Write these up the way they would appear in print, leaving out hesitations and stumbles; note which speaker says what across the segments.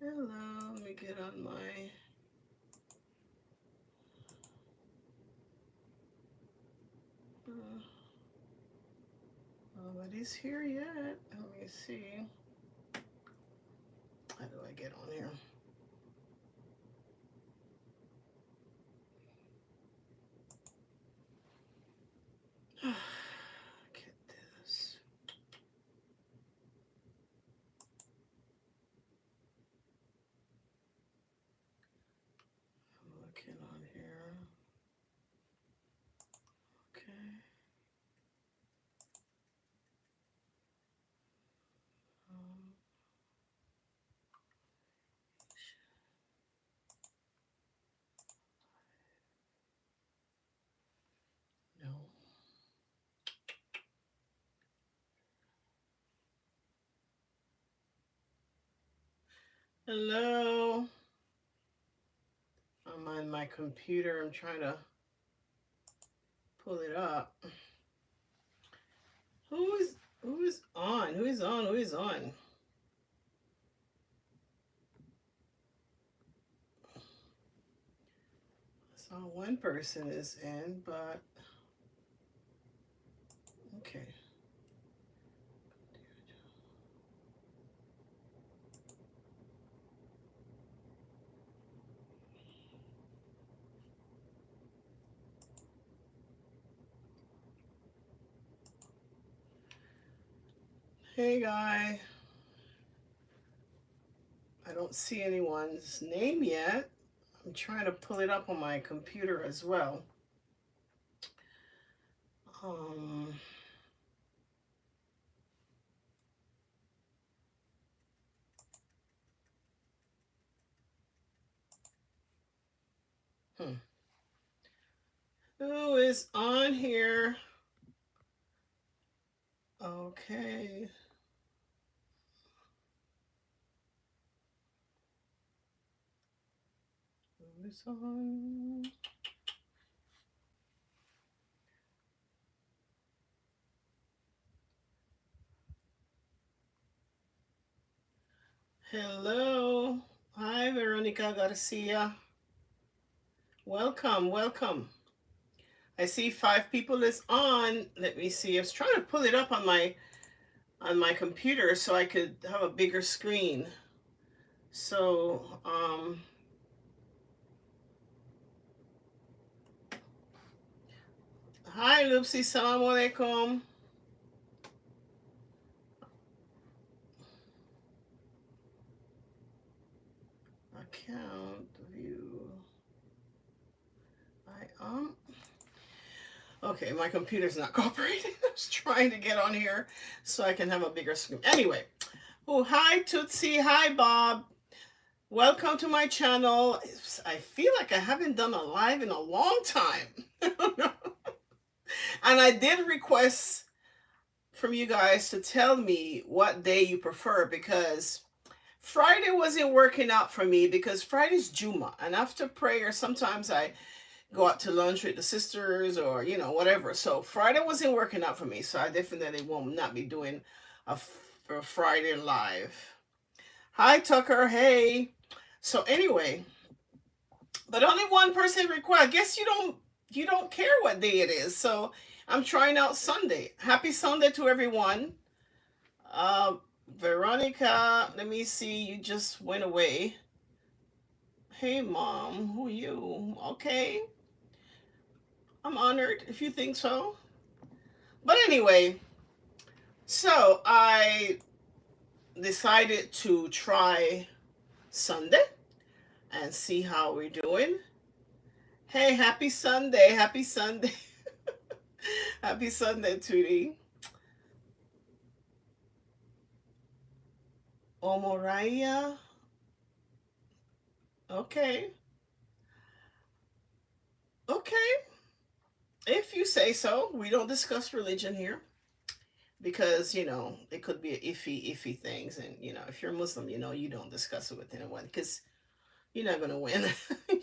Speaker 1: Hello, let me get on my... Nobody's here yet. Let me see. How do I get on here? Get this. I'm looking on here. Okay. No. Hello. I'm on my computer. I'm trying to pull it up. Who is on? Who is on? Who is on? I saw one person is in, but okay. Hey guy. I don't see anyone's name yet. I'm trying to pull it up on my computer as well. Um, Who is on here? Okay. Who is on? Hello. Hi, Veronica Garcia. Welcome, welcome. I see 5 people is on. Let me see. I was trying to pull it up on my computer so I could have a bigger screen. So, hi, Lupsi. Salam alaikum. Account view. Okay, my computer's not cooperating. I was trying to get on here so I can have a bigger screen. Anyway, oh, hi, Tootsie. Hi, Bob. Welcome to my channel. I feel like I haven't done a live in a long time. And I did request from you guys to tell me what day you prefer, because Friday wasn't working out for me, because Friday's Juma, and after prayer sometimes I go out to lunch with the sisters, or whatever. So Friday wasn't working out for me, so I definitely will not be doing a Friday live. Hi, Tucker. Hey. So anyway, but only one person required. I guess you don't care what day it is. So I'm trying out Sunday. Happy Sunday to everyone. Veronica, let me see. You just went away. Hey, Mom. Who are you? Okay. I'm honored if you think so. But anyway, so I decided to try Sunday and see how we're doing. Hey, happy Sunday. Happy Sunday. Happy Sunday, Tootie. Omoraya. Okay. Okay. If you say so. We don't discuss religion here, because it could be iffy things, and if you're Muslim, you don't discuss it with anyone, because you're not going to win.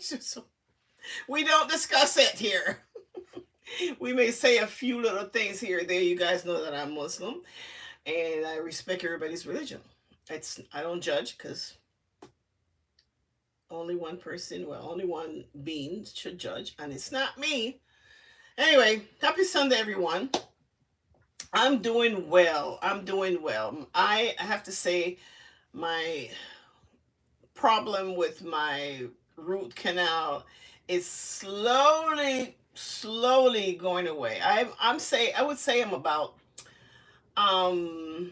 Speaker 1: So we don't discuss it here. We may say a few little things here or there. You guys know that I'm Muslim, and I respect everybody's religion. I don't judge, because Only one person, well, only one being should judge, and it's not me. Anyway, happy Sunday, everyone. I'm doing well. I'm doing well. I have to say, my problem with my root canal is slowly going away. I would say I'm about um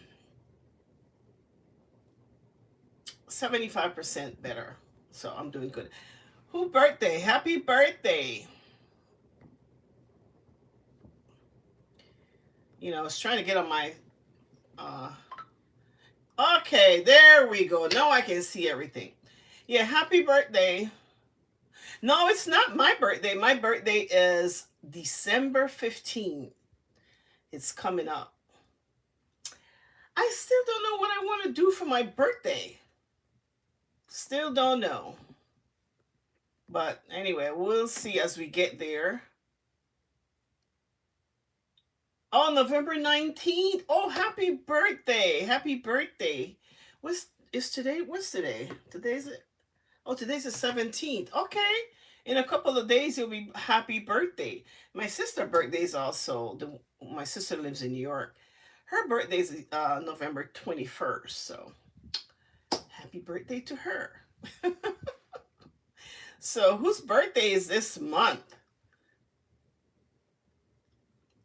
Speaker 1: 75% better. So I'm doing good. Who birthday? Happy birthday. I was trying to get on my uh okay, there we go. Now I can see everything. Yeah, happy birthday. No, it's not my birthday. My birthday is December 15th. It's coming up. I still don't know what I want to do for my birthday. Still don't know. But anyway, we'll see as we get there. Oh, November 19th. Oh, happy birthday. Happy birthday. Is today? What's today? Today's the 17th. Okay. In a couple of days it'll be happy birthday. My sister's birthday is also my sister lives in New York. Her birthday is November 21st. So happy birthday to her. So whose birthday is this month?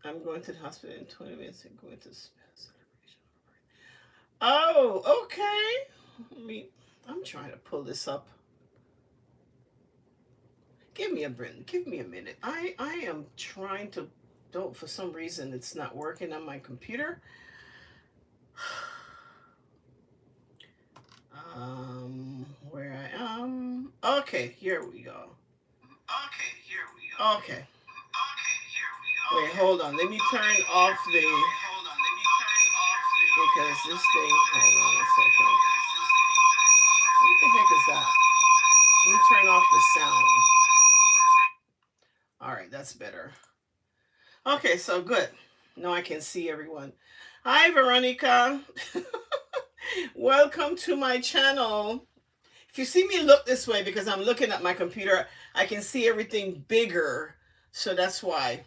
Speaker 1: I'm going to the hospital in 20 minutes and going to celebration. Oh, okay. I'm trying to pull this up. Give me a minute. I am trying to don't for some reason it's not working on my computer. Where I am. Okay, here we go. Okay. Wait, hold on. Let me turn off the because this thing. Hold on a second. What the heck is that? Let me turn off the sound. All right, that's better. Okay, so good. Now I can see everyone. Hi, Veronica. Welcome to my channel. If you see me look this way because I'm looking at my computer, I can see everything bigger. So that's why.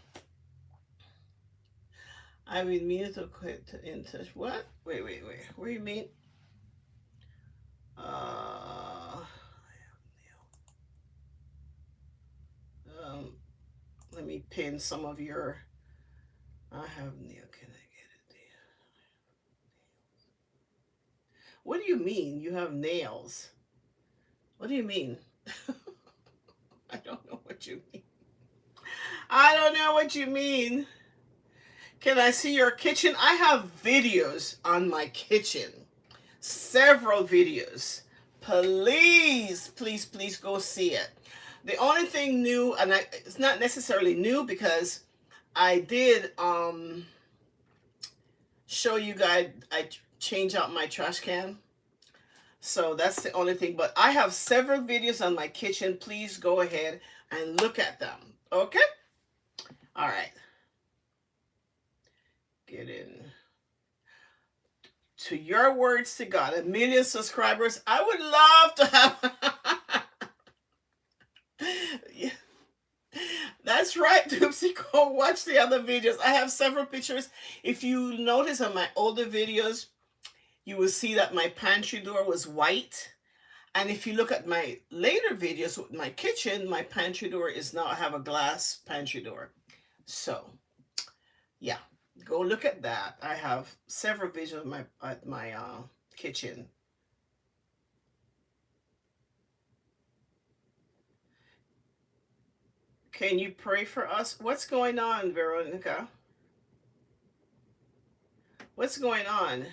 Speaker 1: I mean, mean to quit in touch. What? Wait. What do you mean? Um, let me pin some of your. I have nail. Can I get it? What do you mean? You have nails? What do you mean? I don't know what you mean. I don't know what you mean. Can I see your kitchen? I have videos on my kitchen. Several videos. Please go see it. The only thing new, and it's not necessarily new because I did show you guys I change out my trash can. So that's the only thing. But I have several videos on my kitchen. Please go ahead and look at them. Okay? All right. Get in. To your words to God, 1 million subscribers. I would love to have. Yeah. That's right, Doopsy. Go watch the other videos. I have several pictures. If you notice on my older videos, you will see that my pantry door was white. And if you look at my later videos with my kitchen, my pantry door is now, I have a glass pantry door. So, yeah, go look at that. I have several videos at my kitchen. Can you pray for us? What's going on, Veronica? What's going on?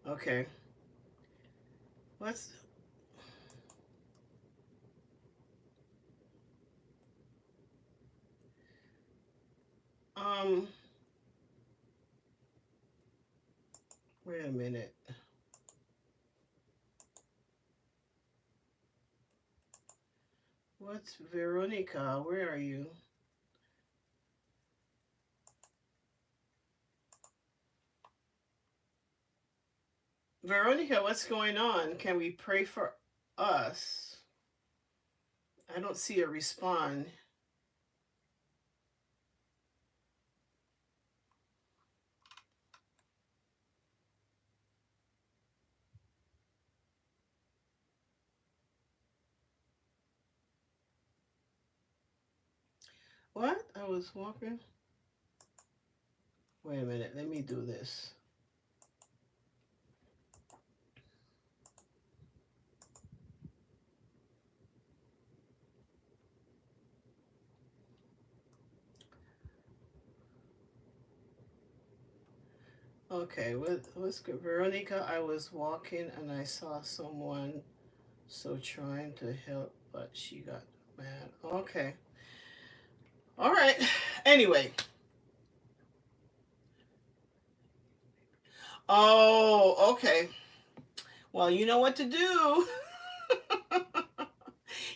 Speaker 1: Okay. What's um wait a minute. What's Veronica? Where are you? Veronica, what's going on? Can we pray for us? I don't see a respond. What? I was walking. Wait a minute. Let me do this. Okay, what's good? Veronica, I was walking and I saw someone so trying to help, but she got mad. Okay. All right. Anyway. Oh, okay. Well, you know what to do. The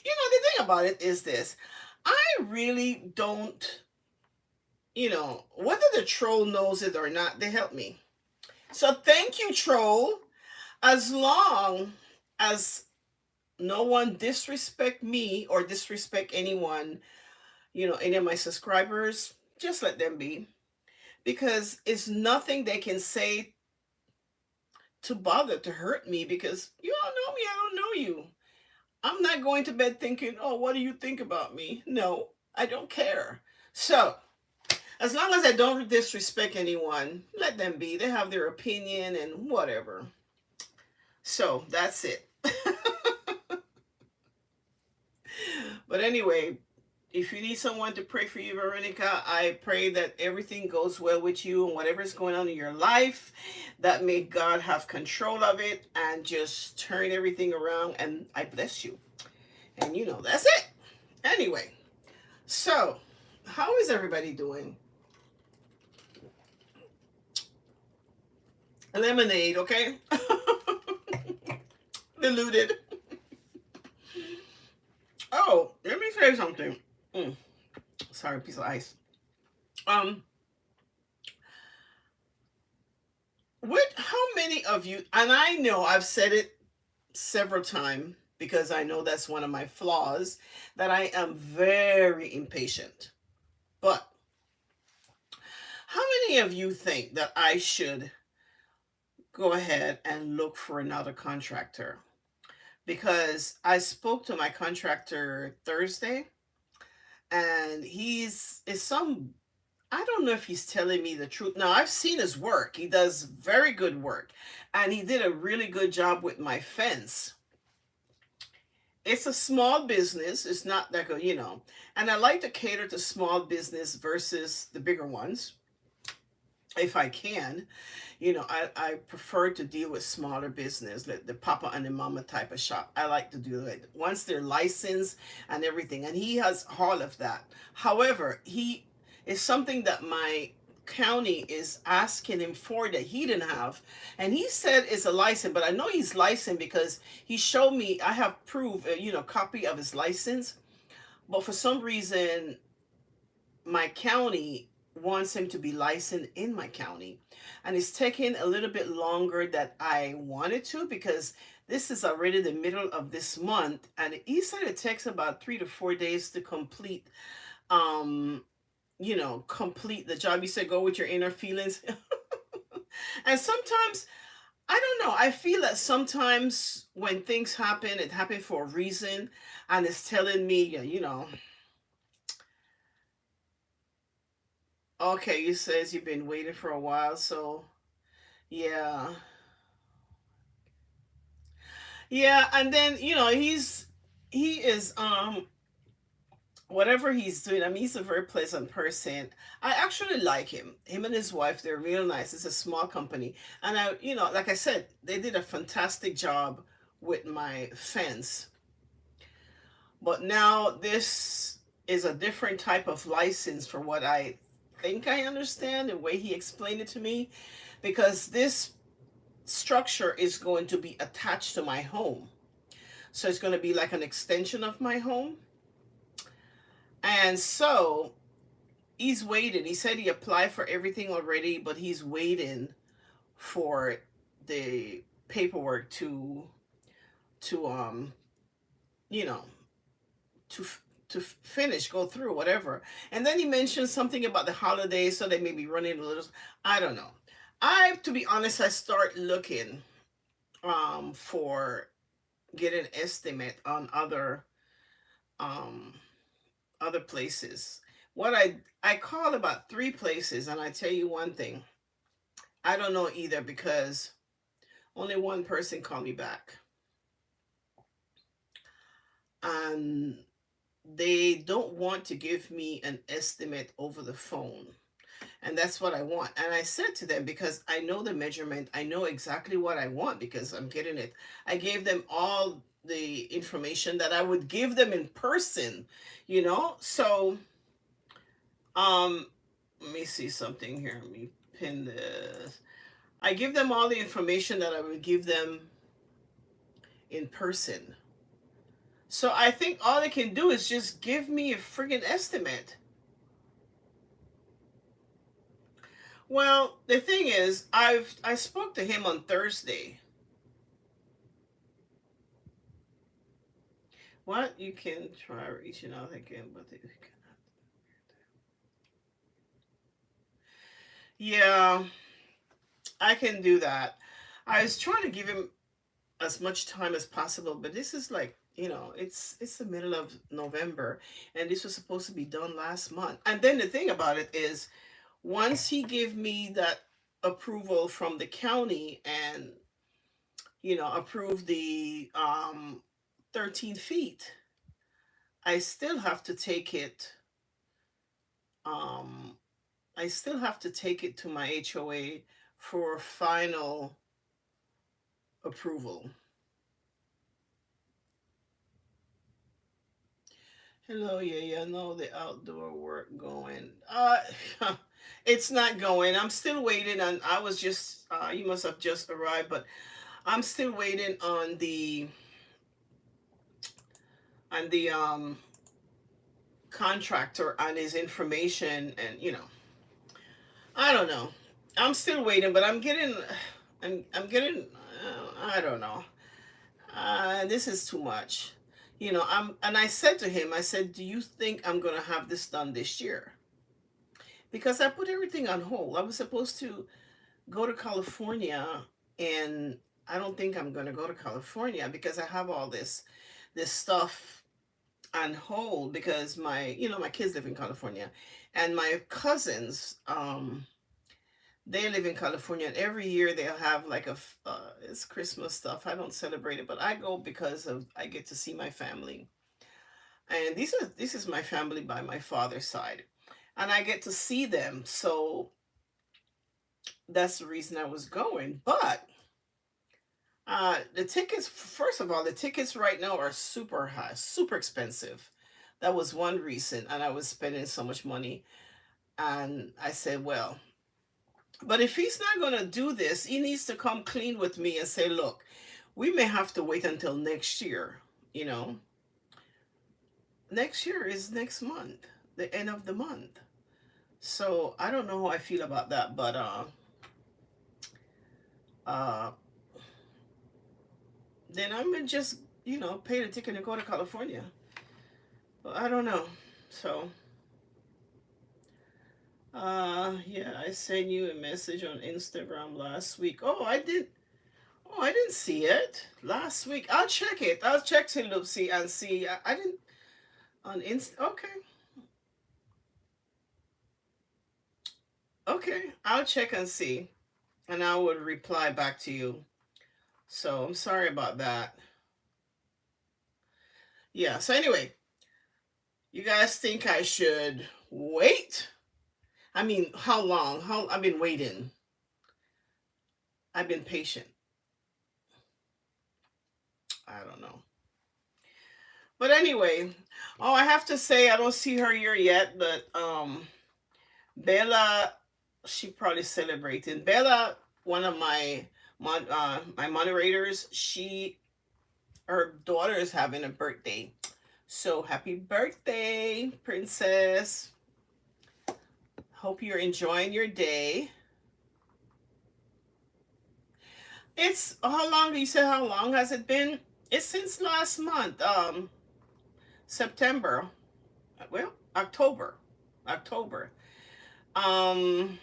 Speaker 1: thing about it is this. I really don't, whether the troll knows it or not, they help me. So thank you, troll. As long as no one disrespect me or disrespect anyone, any of my subscribers, just let them be. Because it's nothing they can say to bother to hurt me because you don't know me, I don't know you. I'm not going to bed thinking, oh, what do you think about me? No, I don't care. So, as long as I don't disrespect anyone, let them be. They have their opinion and whatever. So, that's it. But anyway, if you need someone to pray for you, Veronica, I pray that everything goes well with you and whatever is going on in your life, that may God have control of it and just turn everything around. And I bless you. And that's it. Anyway, so how is everybody doing? Lemonade, okay? Diluted. Oh, let me say something. Sorry, piece of ice. Um, how many of you, and I know I've said it several times because I know that's one of my flaws, that I am very impatient. But how many of you think that I should go ahead and look for another contractor? Because I spoke to my contractor Thursday and he's is some I don't know if he's telling me the truth. Now, I've seen his work. He does very good work. And he did a really good job with my fence. It's a small business. It's not like and I like to cater to small business versus the bigger ones if I can. I prefer to deal with smaller business, like the papa and the mama type of shop. I like to do it once they're licensed and everything. And he has all of that. However, he is something that my county is asking him for that he didn't have. And he said it's a license, but I know he's licensed because he showed me, I have proof, copy of his license. But for some reason, my county wants him to be licensed in my county, and it's taking a little bit longer than I wanted to because this is already the middle of this month, and he said it takes about 3 to 4 days to complete complete the job. You said go with your inner feelings. And sometimes I don't know, I feel that sometimes when things happen, it happened for a reason, and it's telling me, okay, you says you've been waiting for a while, so yeah. Yeah, and then he is whatever he's doing, I mean he's a very pleasant person. I actually like him. Him and his wife, they're real nice. It's a small company. And I like I said, they did a fantastic job with my fence. But now this is a different type of license for what I think I understand, the way he explained it to me, because this structure is going to be attached to my home. So it's going to be like an extension of my home. And so he's waiting. He said he applied for everything already, but he's waiting for the paperwork to you know to finish, go through whatever. And then he mentioned something about the holidays, so they may be running a little. I don't know. I, to be honest, I start looking for get an estimate on um other places. What I called about three places, and I tell you one thing, I don't know either because only one person called me back, and they don't want to give me an estimate over the phone. And that's what I want. And I said to them, because I know the measurement, I know exactly what I want because I'm getting it. I gave them all the information that I would give them in person, you know? So, um, let me see something here. Let me pin this. I give them all the information that I would give them in person. So I think all they can do is just give me a friggin' estimate. Well, the thing is, I spoke to him on Thursday. What? You can try reaching out again, but they cannot. Yeah, I can do that. I was trying to give him as much time as possible, but this is like, it's the middle of November, and this was supposed to be done last month. And then the thing about it is, once he gave me that approval from the county and approved the 13 feet, I still have to take it. Um, I still have to take it to my HOA for final approval. Hello, yeah, no, the outdoor work going. It's not going. I'm still waiting on. I was just. You must have just arrived, but I'm still waiting on the contractor on his information, and I don't know. I'm still waiting, but I'm getting. I don't know. This is too much. And I said to him, I said, do you think I'm going to have this done this year? Because I put everything on hold. I was supposed to go to California, and I don't think I'm going to go to California because I have all this stuff on hold because my kids live in California, and my cousins, they live in California, and every year they'll have like it's Christmas stuff. I don't celebrate it, but I go because of I get to see my family, and this is my family by my father's side, and I get to see them. So that's the reason I was going. But the tickets, first of all, the tickets right now are super high, super expensive. That was one reason, and I was spending so much money. And I said, well, but if he's not going to do this, he needs to come clean with me and say, look, we may have to wait until next year. You know, next year is next month, the end of the month. So I don't know how I feel about that, but uh, then I'm gonna just pay the ticket and go to California. But I don't know. So yeah, I sent you a message on Instagram last week. Oh, I did. Oh, I didn't see it last week. I'll check it. I'll check to Loopsy and see. I didn't on Inst. Okay, okay. I'll check and see, and I would reply back to you. So I'm sorry about that. Yeah. So anyway, you guys think I should wait? I mean, how long? How I've been waiting. I've been patient. I don't know. But anyway, oh, I have to say I don't see her here yet, but Bella, she probably celebrating. Bella, one of my moderators, her daughter is having a birthday. So happy birthday, princess. Hope you're enjoying your day. It's how long? You said how long has it been? It's since last month, September. Well, October, October. Um,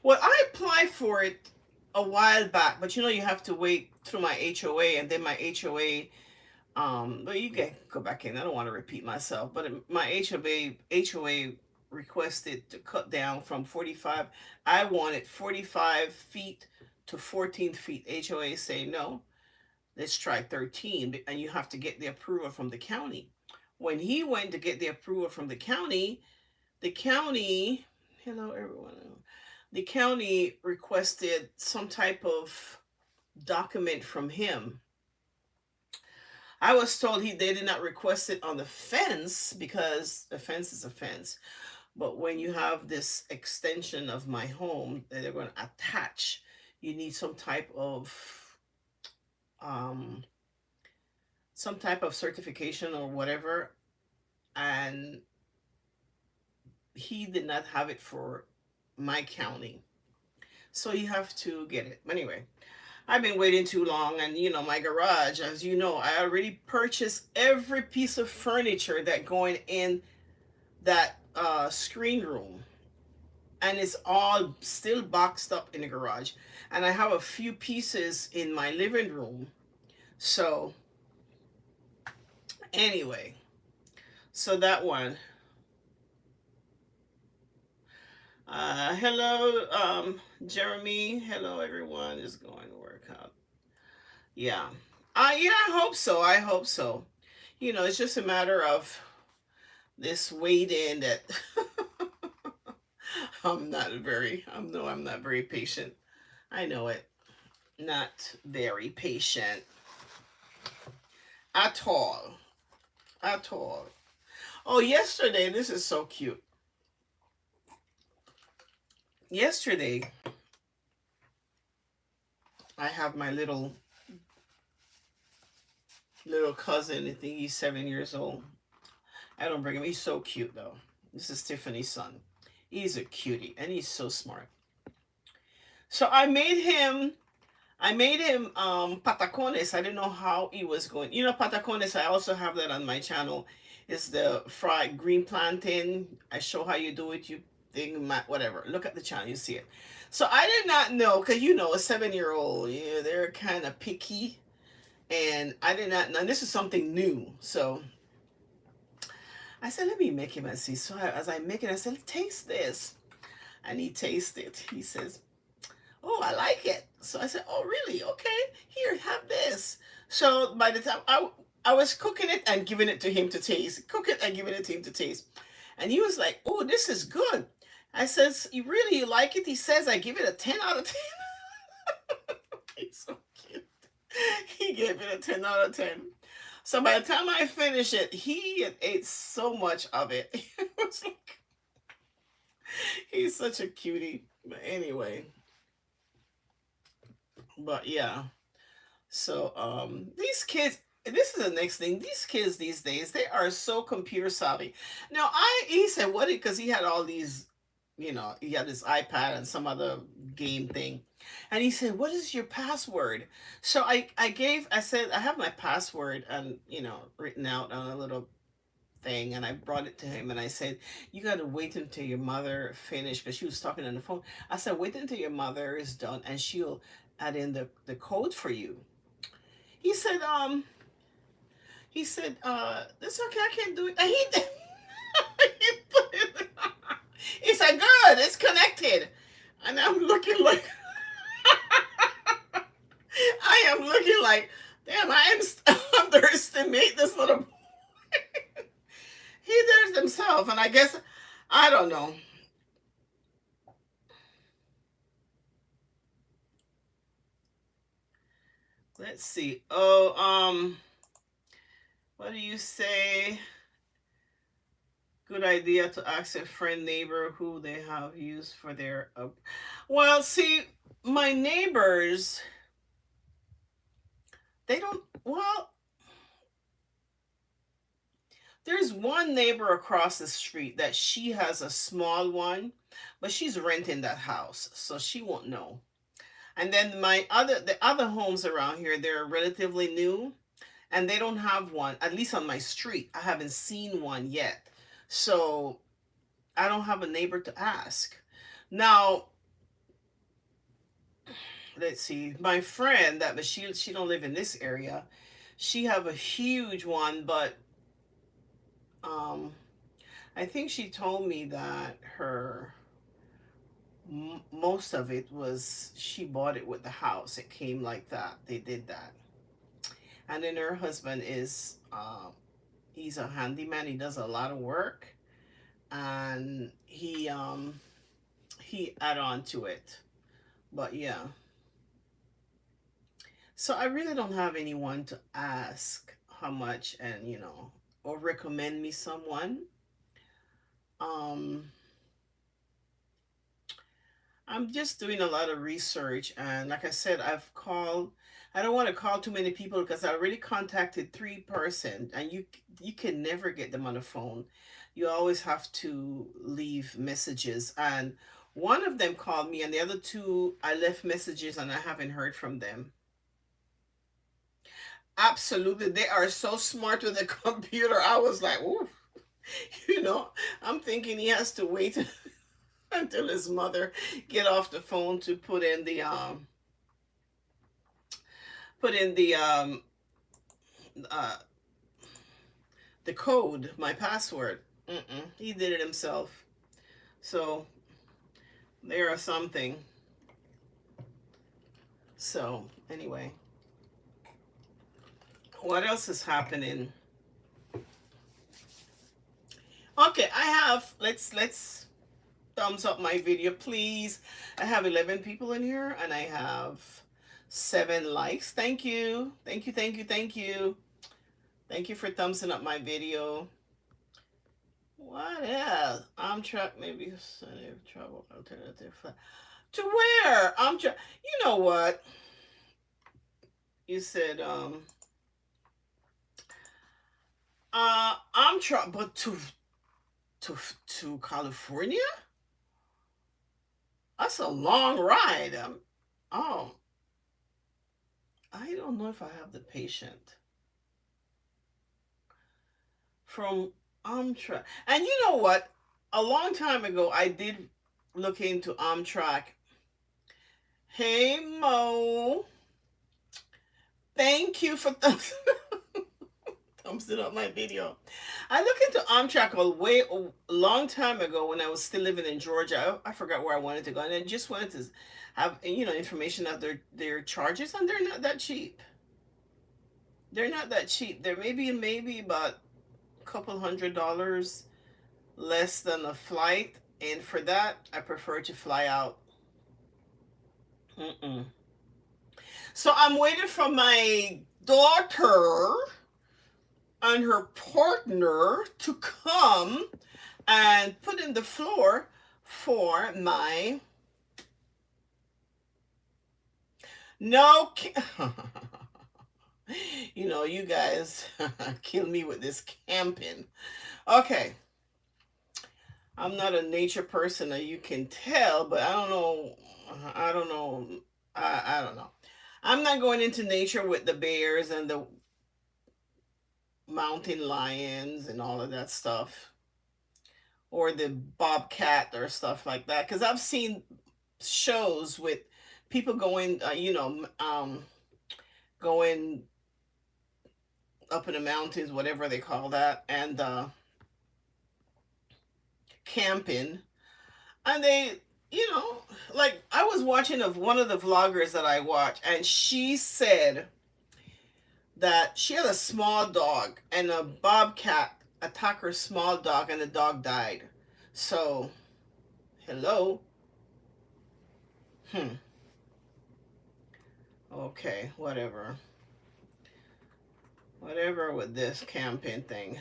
Speaker 1: well, I applied for it a while back, but you know you have to wait through my HOA, and then my HOA. But you can go back in. I don't want to repeat myself, but my HOA requested to cut down from 45. I wanted 45 feet to 14 feet. HOA say no. Let's try 13, and you have to get the approval from the county. When he went to get the approval from the county, hello everyone, the county requested some type of document from him. I was told they did not request it on the fence because the fence is a fence. But when you have this extension of my home that they're going to attach, you need um, some type of certification or whatever. And he did not have it for my county, so you have to get it. But anyway, I've been waiting too long, and my garage, as you know, I already purchased every piece of furniture that going in that screen room, and it's all still boxed up in the garage. And I have a few pieces in my living room. So anyway, so that one. Hello, Jeremy. Hello, everyone. Is going to work out. Yeah. Yeah, I hope so. I hope so. It's just a matter of this waiting that I'm not very patient. I know it. Not very patient at all. At all. Oh, yesterday, this is so cute. Yesterday, I have my little cousin. I think he's 7 years old. I don't bring him. He's so cute though. This is Tiffany's son. He's a cutie and he's so smart. So I made him patacones. I didn't know how he was going. Patacones, I also have that on my channel. It's the fried green plantain. I show how you do it. You think whatever. Look at the channel, you see it. So I did not know, because a 7-year-old, yeah, they're kind of picky. And I did not know. And this is something new. So I said, let me make him and see. So as I make it, I said, taste this. And he tasted it. He says, oh, I like it. So I said, oh, really? Okay, here, have this. So by the time I was cooking it and giving it to him to taste, cook it and giving it to him to taste. And he was like, oh, this is good. I says, you like it? He says, I give it a 10 out of 10. He's so cute. He gave it a 10 out of 10. So by the time I finished it, he had ate so much of it. It was like, he's such a cutie. But anyway, but yeah. So these kids, this is the next thing. These kids these days, they are so computer savvy. Now he said what, because he had all these, he had this iPad and some other game thing. And he said, what is your password? So I said, I have my password and written out on a little thing, and I brought it to him and I said, you got to wait until your mother finished, because she was talking on the phone. I said, wait until your mother is done and she'll add in the code for you. He said, it's okay, I can't do it. And he did. He put it. He said, good, it's connected. And I'm looking like, I am looking like, damn, I underestimate this little boy. He did it himself, and I guess, I don't know. Let's see. Oh, what do you say? Good idea to ask a friend, neighbor who they have used for their. Well, see, my neighbors, they don't. Well, there's one neighbor across the street that she has a small one, but she's renting that house, so she won't know. And then the other homes around here, they're relatively new, and they don't have one. At least on my street, I haven't seen one yet. So I don't have a neighbor to ask. Now, let's see. My friend that but she don't live in this area. She have a huge one, but um I think she told me that her most of it was she bought it with the house. It came like that. They did that. And then her husband is he's a handyman. He does a lot of work, and he add on to it. But yeah. So I really don't have anyone to ask how much, and or recommend me someone. Um I'm just doing a lot of research, and like I said, I don't want to call too many people because I already contacted three-person, and you can never get them on the phone. You always have to leave messages, and one of them called me, and the other two I left messages, and I haven't heard from them. Absolutely, they are so smart with the computer. I was like, ooh, you know, I'm thinking he has to wait until his mother get off the phone to put in uh the code, my password. He did it himself. So there are something. So anyway, what else is happening? Okay, I have let's thumbs up my video, please. I have 11 people in here, and I have 7 likes. Thank you. Thank you, thank you, thank you. Thank you for thumbsing up my video. What else? Amtrak maybe travel alternative to where? Amtrak. You know what? You said Amtrak, but to California? That's a long ride. Oh, I don't know if I have the patient from Amtrak. And you know what? A long time ago, I did look into Amtrak. Hey Mo, thank you for thumbs it up my video. I looked into Amtrak a long time ago when I was still living in Georgia. I forgot where I wanted to go, and I just wanted to have information of their charges, and they're not that cheap. They're not that cheap. They're maybe about a couple $100 less than a flight, and for that, I prefer to fly out. Mm-mm. So I'm waiting for my daughter and her partner to come and put in the floor for my no you guys kill me with this camping. Okay, I'm not a nature person, as you can tell, but I don't know. I'm not going into nature with the bears and the mountain lions and all of that stuff, or the bobcat or stuff like that, because I've seen shows with people going going up in the mountains, whatever they call that, and camping, and they like I was watching of one of the vloggers that I watch, and she said that she had a small dog, and a bobcat attacked her small dog, and the dog died. So hello. Okay, whatever with this camping thing.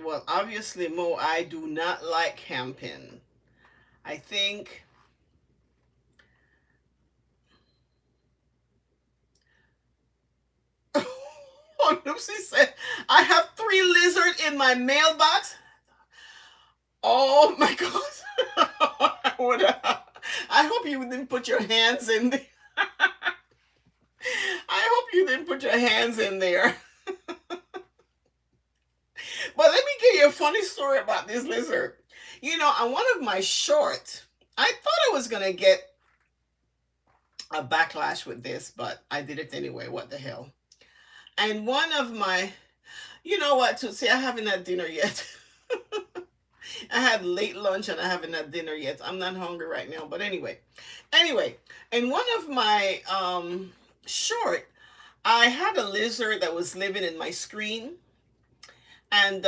Speaker 1: Well, obviously, Mo, I do not like camping. I think oh, Lucy said I have 3 lizards in my mailbox. Oh my god. I hope you didn't put your hands in there. I hope you didn't put your hands in there. But let me give you a funny story about this lizard. On one of my shorts, I thought I was gonna get a backlash with this, but I did it anyway. What the hell? And one of my, you know what, to say I haven't had dinner yet. I had late lunch and I haven't had dinner yet. I'm not hungry right now, but anyway, in one of my short, I had a lizard that was living in my screen, and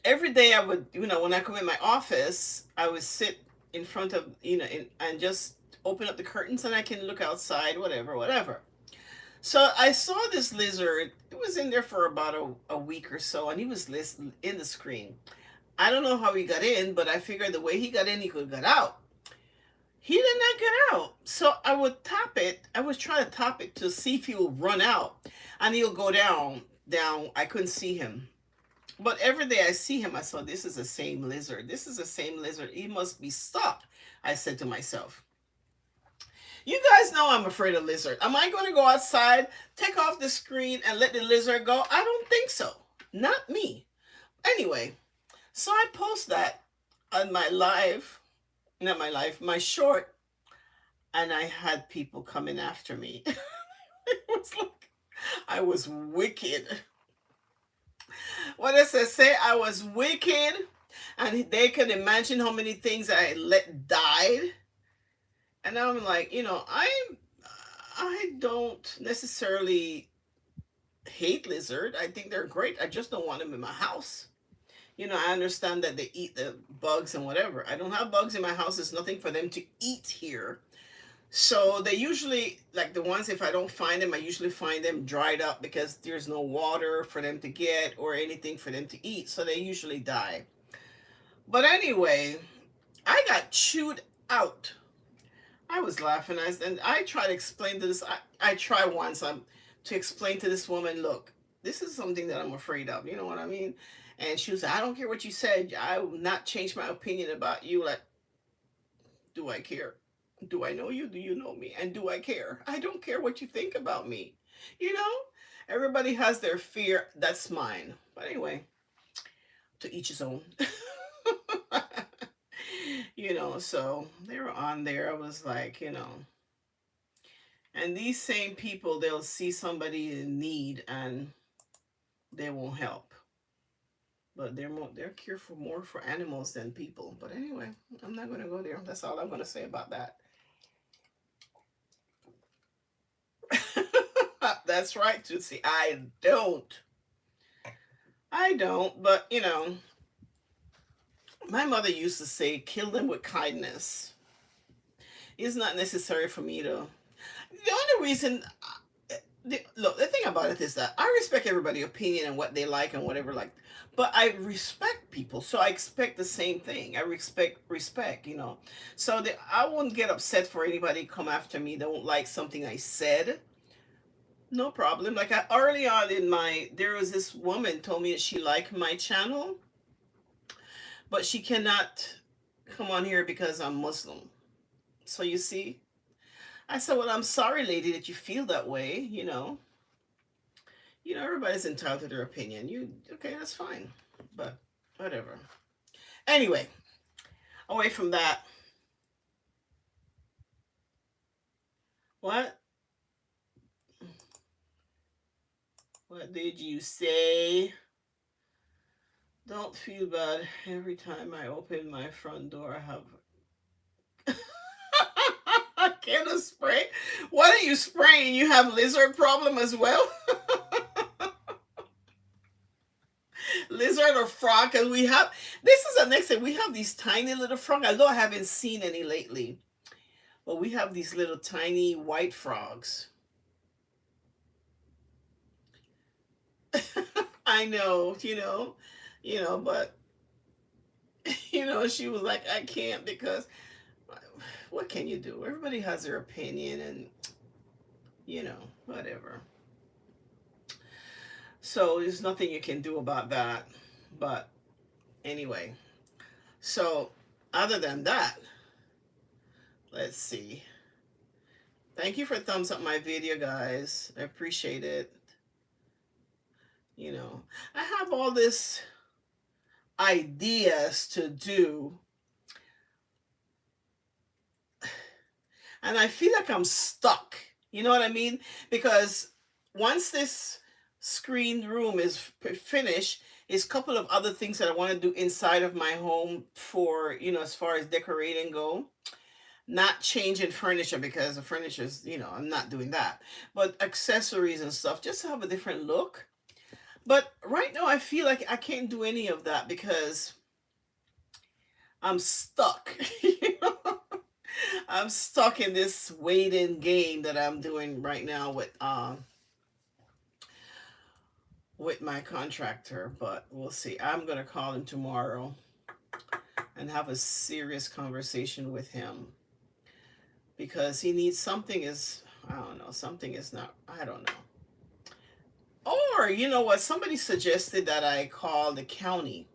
Speaker 1: every day I would, when I come in my office, I would sit in front of, and just open up the curtains and I can look outside, whatever, whatever. So I saw this lizard. It was in there for about a week or so, and he was in the screen. I don't know how he got in, but I figured the way he got in, he could get out. He did not get out. So I would tap it. I was trying to tap it to see if he would run out, and he'll go down, down. I couldn't see him. But every day I see him, I saw, this is the same lizard. This is the same lizard. He must be stuck, I said to myself. You guys know I'm afraid of lizard. Am I going to go outside, take off the screen, and let the lizard go? I don't think so. Not me. Anyway, so I post that on my live, not my live, my short, and I had people coming after me. It was like I was wicked. What does it say? I was wicked, and they can imagine how many things I let die. And I'm like, I don't necessarily hate lizard. I think they're great. I just don't want them in my house. I understand that they eat the bugs and whatever. I don't have bugs in my house. There's nothing for them to eat here. So they usually, like the ones, if I don't find them, I usually find them dried up because there's no water for them to get or anything for them to eat. So they usually die. But anyway, I got chewed out. I was laughing. And I try to explain to this. I try once to explain to this woman, look, this is something that I'm afraid of. You know what I mean? And she was like, I don't care what you said. I will not change my opinion about you. Like, do I care? Do I know you? Do you know me? And do I care? I don't care what you think about me. You know? Everybody has their fear. That's mine. But anyway, to each his own. So they were on there. I was like, and these same people, they'll see somebody in need and they won't help. But they're careful more for animals than people. But anyway, I'm not going to go there. That's all I'm going to say about that. That's right, Tootsie. I don't. But my mother used to say, kill them with kindness. It's not necessary for me to. The only reason, look, the thing about it is that I respect everybody's opinion and what they like and whatever, like, but I respect people, so I expect the same thing. I respect, So I won't get upset for anybody come after me. They won't like something I said. No problem. Like early on there was this woman told me that she liked my channel, but she cannot come on here because I'm Muslim. So you see, I said, well, I'm sorry, lady, that you feel that way. Everybody's entitled to their opinion. Okay, that's fine, but whatever. Anyway, away from that. What? What did you say? Don't feel bad. Every time I open my front door, I have a can of spray. What are you spraying? You have lizard problem as well? Lizard or frog? And this is the next thing. We have these tiny little frogs. Although I haven't seen any lately. But we have these little tiny white frogs. I know, but she was like, I can't because what can you do? Everybody has their opinion and whatever. So there's nothing you can do about that. But anyway, so other than that, Let's see. Thank you for thumbs up my video, guys. I appreciate it. You know, I have all this ideas to do, and I feel like I'm stuck. You know what I mean? Because once this screen room is finished, is a couple of other things that I want to do inside of my home for, as far as decorating go. Not changing furniture because the furniture's, I'm not doing that. But accessories and stuff just to have a different look. But right now I feel like I can't do any of that because I'm stuck. You know? I'm stuck in this waiting game that I'm doing right now with my contractor, but we'll see. I'm gonna call him tomorrow and have a serious conversation with him because he needs something is I don't know, something is not I don't know. Or you know what? Somebody suggested that I call the county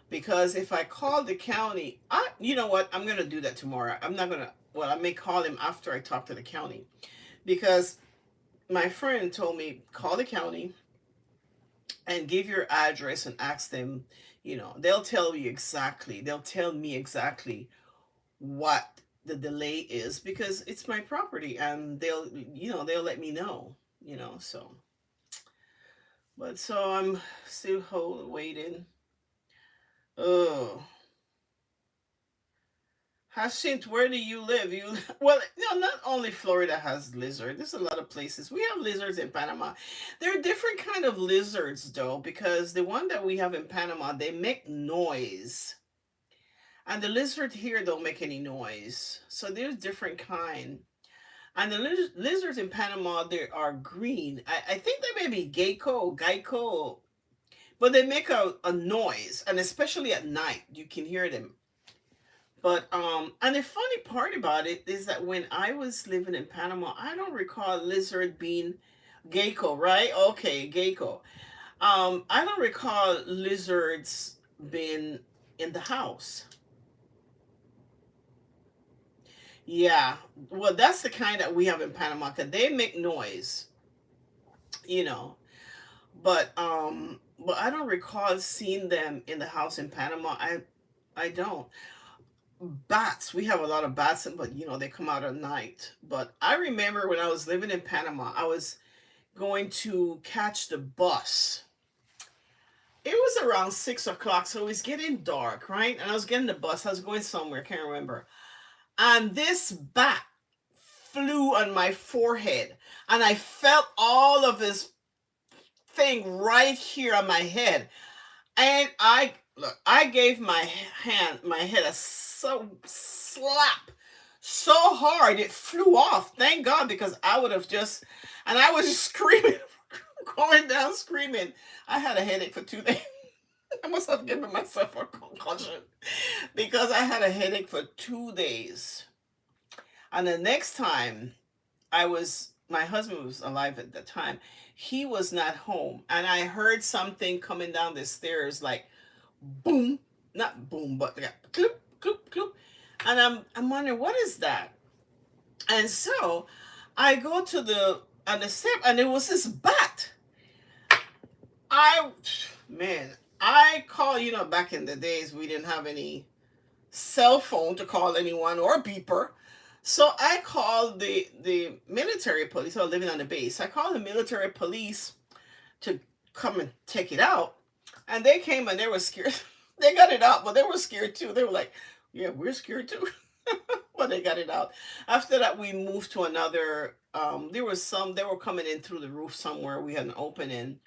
Speaker 1: because if I call the county, you know what? I'm gonna do that tomorrow. I'm not gonna. Well, I may call him after I talk to the county because my friend told me call the county and give your address and ask them. They'll tell you exactly. They'll tell me exactly what the delay is because it's my property and they'll let me know. So. But so I'm still waiting. Oh, Hashint, where do you live? Well, not only Florida has lizards. There's a lot of places. We have lizards in Panama. There are different kind of lizards though, because the one that we have in Panama, they make noise, and the lizard here don't make any noise. So there's different kind. And the lizards in Panama, they are green. I think they may be gecko, but they make a noise, and especially at night, you can hear them. But and the funny part about it is that when I was living in Panama, I don't recall lizard being gecko, right? Okay, gecko. I don't recall lizards being in the house. Yeah, well, that's the kind that we have in Panama because they make noise, you know. But I don't recall seeing them in the house in Panama. I don't. Bats, we have a lot of bats, but they come out at night. But I remember when I was living in Panama, I was going to catch the bus. It was around 6 o'clock, so it was getting dark, right? And I was getting the bus. I was going somewhere, can't remember. And this bat flew on my forehead, and I felt all of his thing right here on my head. And I gave my head a slap so hard it flew off. Thank God, because I would have just, and I was just screaming, going down screaming. I had a headache for 2 days. I must have given myself a concussion because I had a headache for 2 days. And the next time my husband was alive at the time. He was not home, and I heard something coming down the stairs, like boom, not boom, but like cloop, cloop, cloop. And I'm wondering what is that. And so I go to the on the step, and it was this bat. I man, I call. Back in the days we didn't have any cell phone to call anyone or beeper. So I called the military police. I was living on the base. I called the military police to come and take it out, and they came and they were scared. They got it out, but they were scared too. They were like, "Yeah, we're scared too," but they got it out. After that, we moved to another. There was some. They were coming in through the roof somewhere. We had an opening,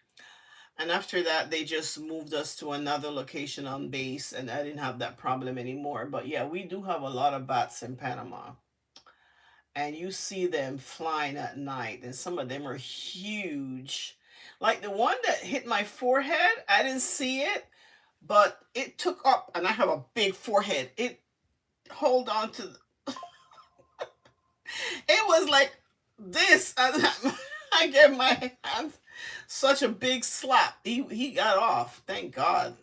Speaker 1: and after that, they just moved us to another location on base, and I didn't have that problem anymore. But yeah, we do have a lot of bats in Panama, and you see them flying at night, and some of them are huge. Like the one that hit my forehead, I didn't see it, but it took up, and I have a big forehead. It hold on to, it was like this. And I gave my hand such a big slap. He got off, thank God.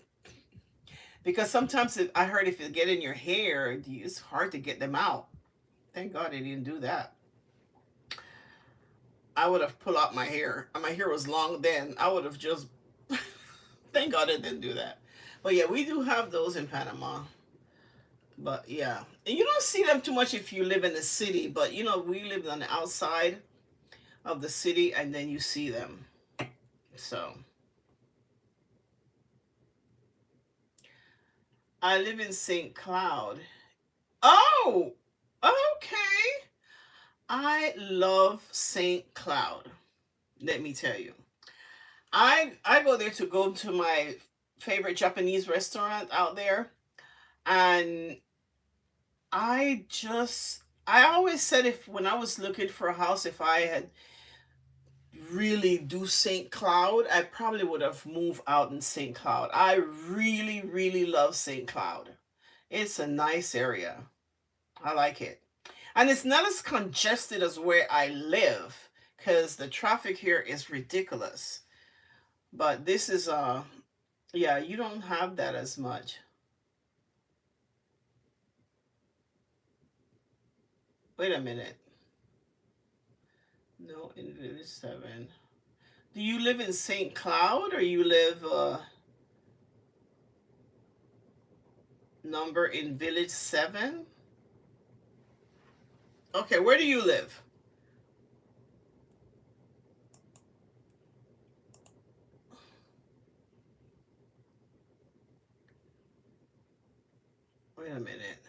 Speaker 1: Because sometimes I heard if it get in your hair, it's hard to get them out. Thank God they didn't do that. I would have pulled out my hair. My hair was long then. I would have just. Thank God they didn't do that. But yeah, we do have those in Panama. But yeah, and you don't see them too much if you live in the city. But we live on the outside of the city, and then you see them. So I live in St. Cloud. Oh, okay. I love St. Cloud. Let me tell you, I go there to go to my favorite Japanese restaurant out there, and I always said if when I was looking for a house, if I had really do St. Cloud, I probably would have moved out in St. Cloud. I really, really love St. Cloud. It's a nice area. I like it. And it's not as congested as where I live because the traffic here is ridiculous. But this is yeah, you don't have that as much. Wait a minute. No, in Village 7. Do you live in St. Cloud or you live number in Village 7? Okay, where do you live? Wait a minute.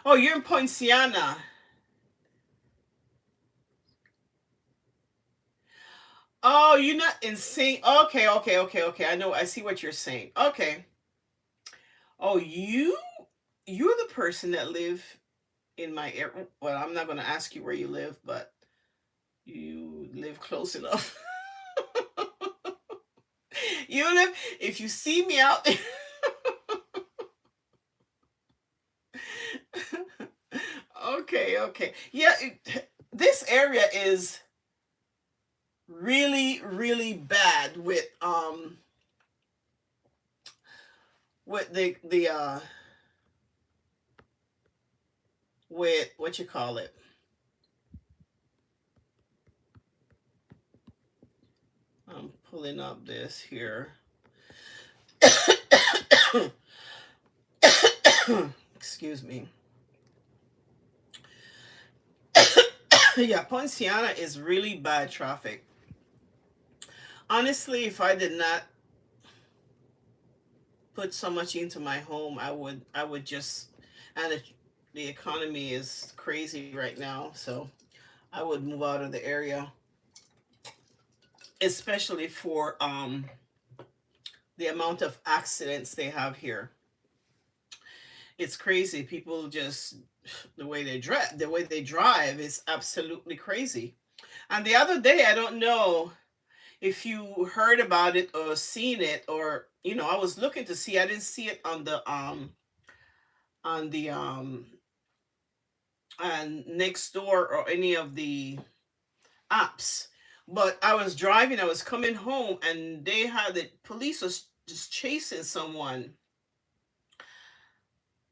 Speaker 1: Oh, you're in Poinciana. Oh, you're not in St. Okay, okay, okay, okay. I know. I see what you're saying. Okay. Oh, you're the person that live in my area. Well, I'm not going to ask you where you live, but you live close enough. You live. If you see me out there. Okay, okay. Yeah, this area is really, really bad with the with what you call it. I'm pulling up this here. Excuse me. Yeah, Poinciana is really bad traffic. Honestly, if I did not put so much into my home, I would just and the economy is crazy right now, so I would move out of the area, especially for the amount of accidents they have here. It's crazy. People just the way they drive is absolutely crazy. And the other day, I don't know if you heard about it or seen it, or I was looking to see. I didn't see it on the and next door or any of the apps. But I was driving, I was coming home, and they had the police was just chasing someone.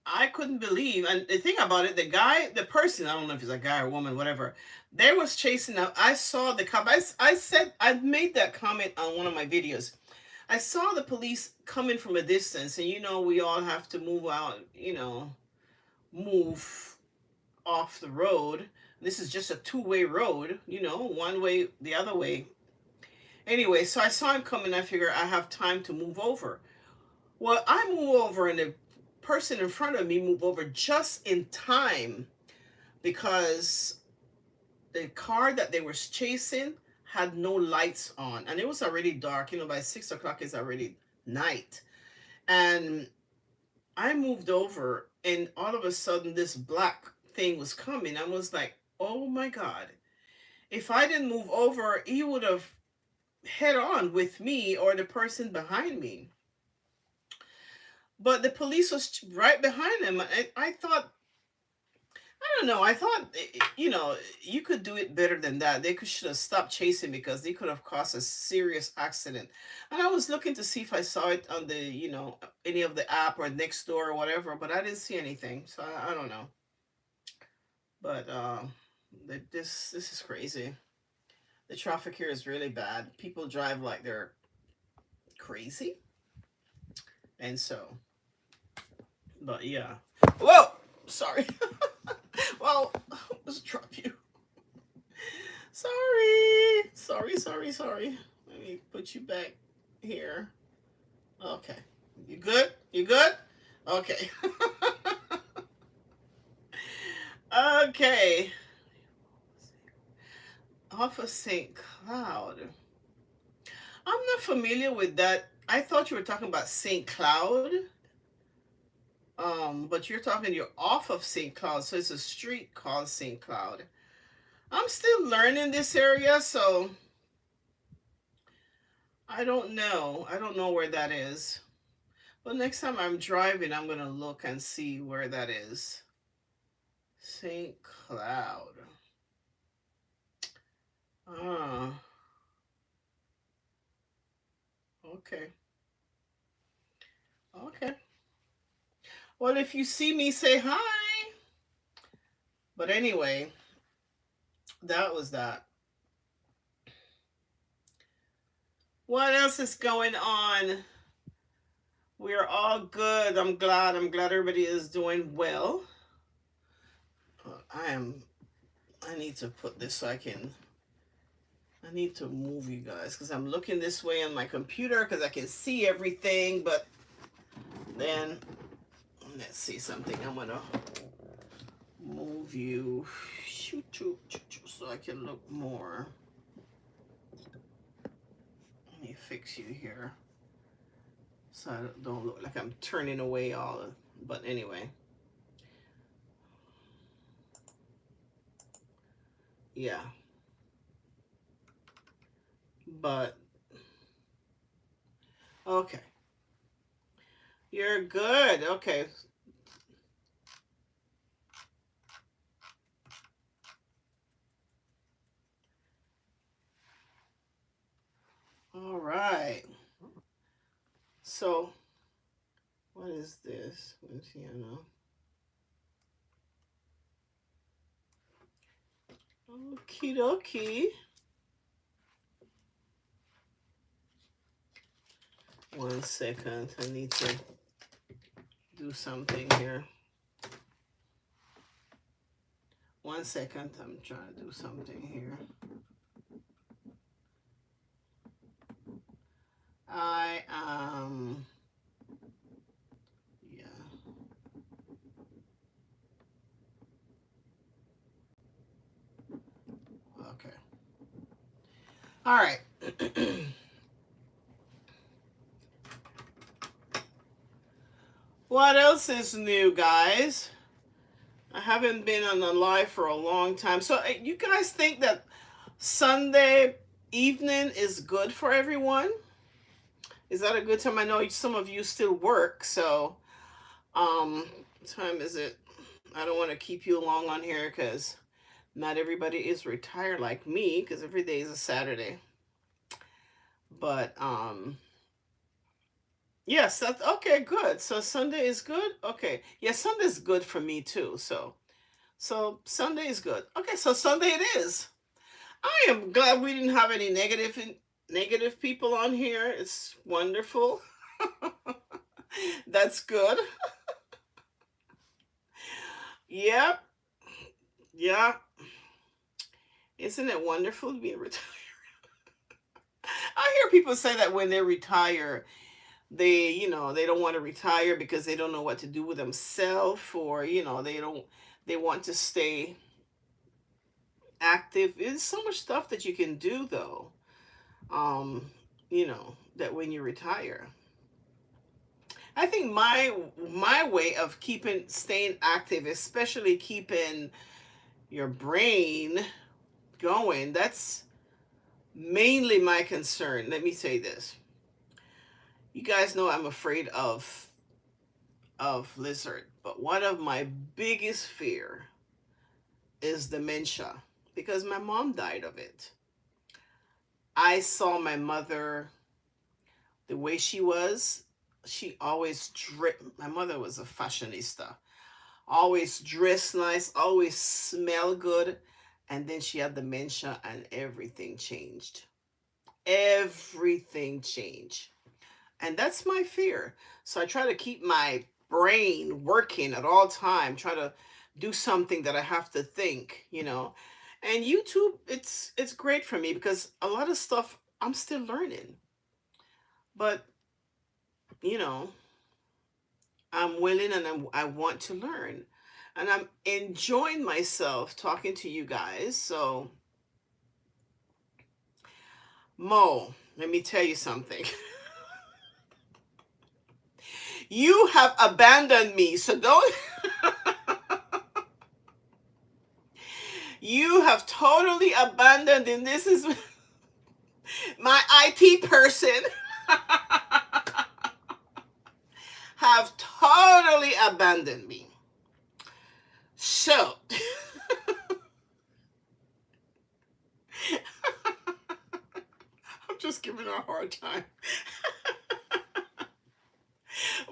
Speaker 1: I couldn't believe, and the thing about it, the person, I don't know if it's a guy or woman, whatever, they was chasing up. I saw the cop. I said, I made that comment on one of my videos. I saw the police coming from a distance, and we all have to move out, move off the road. This is just a two-way road, one way, the other way. Anyway, so I saw him coming. I figure I have time to move over. Well, I move over, and the person in front of me moved over just in time because the car that they were chasing had no lights on, and it was already dark. By 6 o'clock it's already night, and I moved over, and all of a sudden this black thing was coming. I was like, oh my God. If I didn't move over, he would have head on with me or the person behind me. But the police was right behind him. I thought, I don't know. I thought, you could do it better than that. They should have stopped chasing because they could have caused a serious accident. And I was looking to see if I saw it on the, any of the app or next door or whatever, but I didn't see anything. So I don't know. But this is crazy. The traffic here is really bad. People drive like they're crazy, and so. But yeah. Whoa. Sorry. Well, let's drop you. Sorry. Sorry. Let me put you back here. Okay. You good? You good? Okay. Okay. Off of St. Cloud. I'm not familiar with that. I thought you were talking about St. Cloud. But you're off of St. Cloud, so it's a street called St. Cloud. I'm still learning this area, so I don't know. I don't know where that is. But next time I'm driving, I'm gonna look and see where that is. St. Cloud. Ah, okay. Okay. Well, if you see me, say hi. But anyway, that was that. What else is going on? We're all good. I'm glad. I'm glad everybody is doing well. I am. I need to put this so I can. I need to move you guys because I'm looking this way on my computer because I can see everything. But then, let's see something. I'm gonna move you so I can look more. Let me fix you here so I don't look like I'm turning away all of, but anyway. Yeah. But okay. You're good. Okay. All right. So, what is this? Luciano. Okie dokie. One second. I need to do something here. One second. I'm trying to do something here. I yeah. Okay. All right. What else is new, guys? I haven't been on the live for a long time. So, you guys think that Sunday evening is good for everyone? Is that a good time? I know some of you still work, so what time is it? I don't want to keep you long on here because not everybody is retired like me because every day is a Saturday. But yes, that's okay, good. So Sunday is good? Okay. Yeah, Sunday's good for me too. So Sunday is good. Okay, so Sunday it is. I am glad we didn't have any negative people on here. It's wonderful. That's good. Yep. Yeah. Isn't it wonderful to be retired? I hear people say that when they retire, they don't want to retire because they don't know what to do with themselves, or they want to stay active. There's so much stuff that you can do though. That when you retire. I think my way of staying active, especially keeping your brain going, that's mainly my concern. Let me say this. You guys know I'm afraid of lizard, but one of my biggest fear is dementia because my mom died of it. I saw my mother the way she was. She always dripped. My mother was a fashionista. always dress nice, always smell good. And then she had dementia and everything changed. Everything changed. And that's my fear. So I try to keep my brain working at all time, try to do something that I have to think. And YouTube, it's great for me because a lot of stuff I'm still learning. But, you know, I'm willing and I want to learn. And I'm enjoying myself talking to you guys. So, Mo, let me tell you something. You have abandoned me. So don't. You have totally abandoned, and this is my IT person have totally abandoned me. So, I'm just giving her a hard time.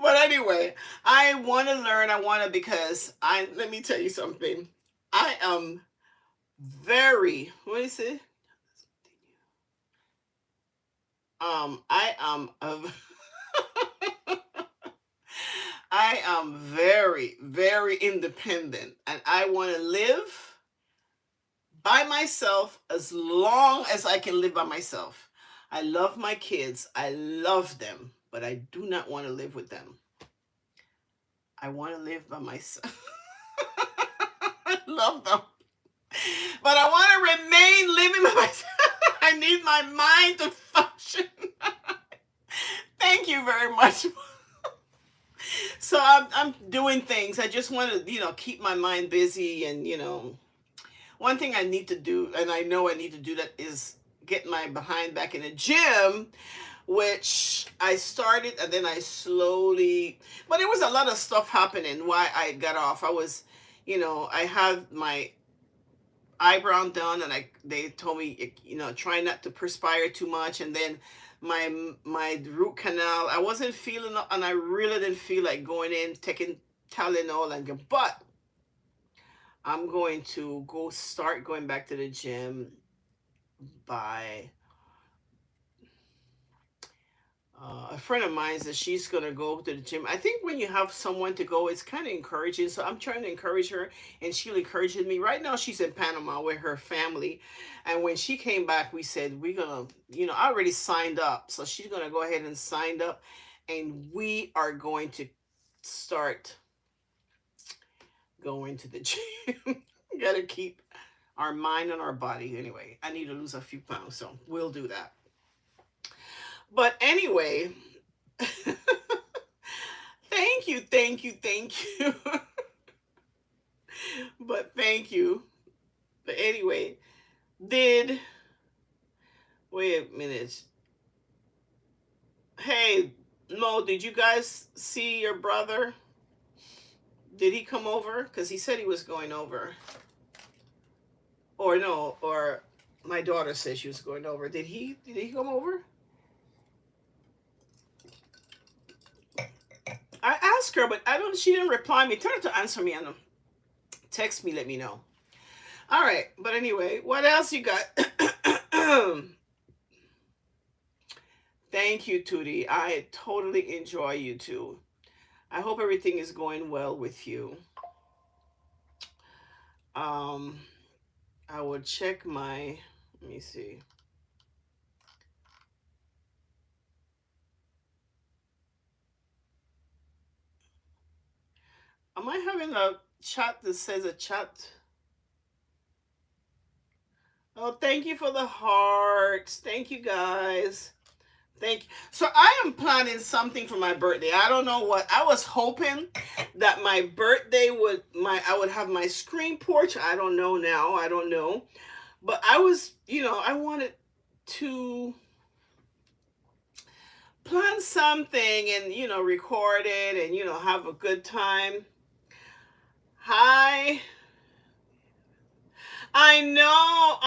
Speaker 1: But anyway, I want to learn. I want to because let me tell you something. I am very, what is it? I am I am very, very independent and I want to live by myself as long as I can live by myself. I love my kids. I love them, but I do not want to live with them. I want to live by myself. I love them. But I want to remain living by myself. I need my mind to function. Thank you very much. So I'm doing things. I just want to, keep my mind busy and, one thing I need to do, and I know I need to do that, is get my behind back in the gym, which I started and then I slowly, but there was a lot of stuff happening why I got off. I was, I had my eyebrow done and they told me, try not to perspire too much. And then my root canal, I wasn't feeling, and I really didn't feel like going in, taking Tylenol but I'm going to start going back to the gym by a friend of mine says she's going to go to the gym. I think when you have someone to go, it's kind of encouraging. So I'm trying to encourage her and she'll encourage me. Right now she's in Panama with her family. And when she came back, we said, we're going to, I already signed up. So she's going to go ahead and sign up and we are going to start going to the gym. Got to keep our mind and our body. Anyway, I need to lose a few pounds, so we'll do that. But anyway, thank you. But thank you. But anyway, wait a minute. Hey, Mo, did you guys see your brother? Did he come over? Because he said he was going over. Or no, or my daughter said she was going over. Did he come over? I asked her, but she didn't reply me. Tell her to answer me and text me, let me know. All right, but anyway, what else you got? Thank you, Tootie. I totally enjoy you too. I hope everything is going well with you. I will check let me see. Am I having a chat that says a chat? Oh, thank you for the hearts. Thank you, guys. Thank you. So I am planning something for my birthday. I don't know what. I was hoping that my birthday I would have my screen porch. I don't know now. I don't know. But I was, I wanted to plan something and, record it and, have a good time. Hi. I know.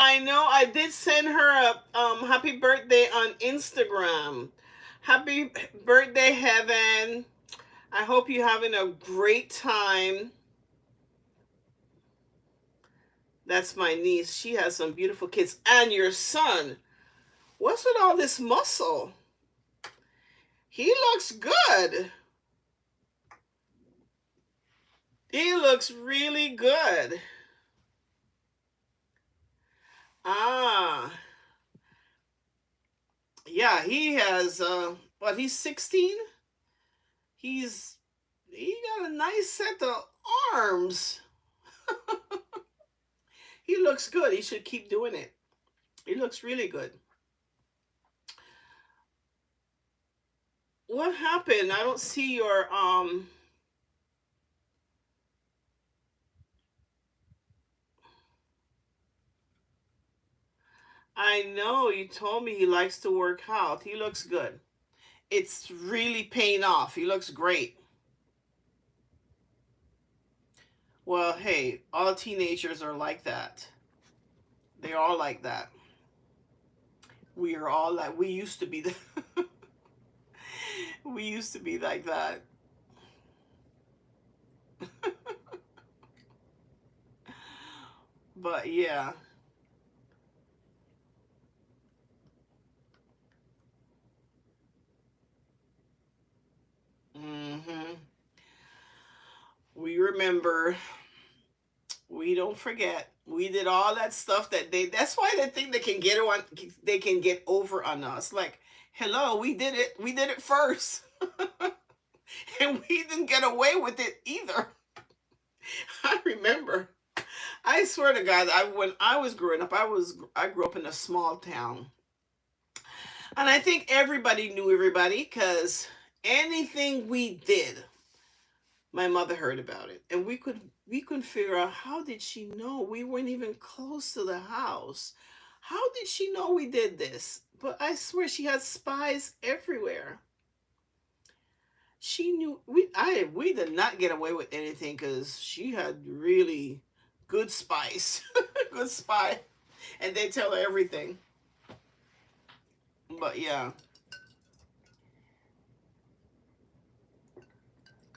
Speaker 1: I did send her a happy birthday on Instagram. Happy birthday, Heaven. I hope you're having a great time. That's my niece. She has some beautiful kids. And your son, what's with all this muscle? He looks good. He looks really good. Ah, yeah, he has what, he's 16? He's he got a nice set of arms. He looks good. He should keep doing it. He looks really good. What happened? I don't see your I know you told me he likes to work out. He looks good. It's really paying off. He looks great. Well, hey, all teenagers are like that. They're all like that. We are all like we used to be the we used to be like that. But yeah. Mhm. We remember, we don't forget. We did all that stuff that that's why they think they can get over on us. Like, hello, we did it. We did it first. And we didn't get away with it either. I remember. I swear to God, I when I was growing up, I grew up in a small town. And I think everybody knew everybody because anything we did, my mother heard about it. And we couldn't figure out, how did she know? We weren't even close to the house. How did she know we did this? But I swear she had spies everywhere. She knew we did not get away with anything because she had really good spies. Good spy. And they tell her everything. But yeah.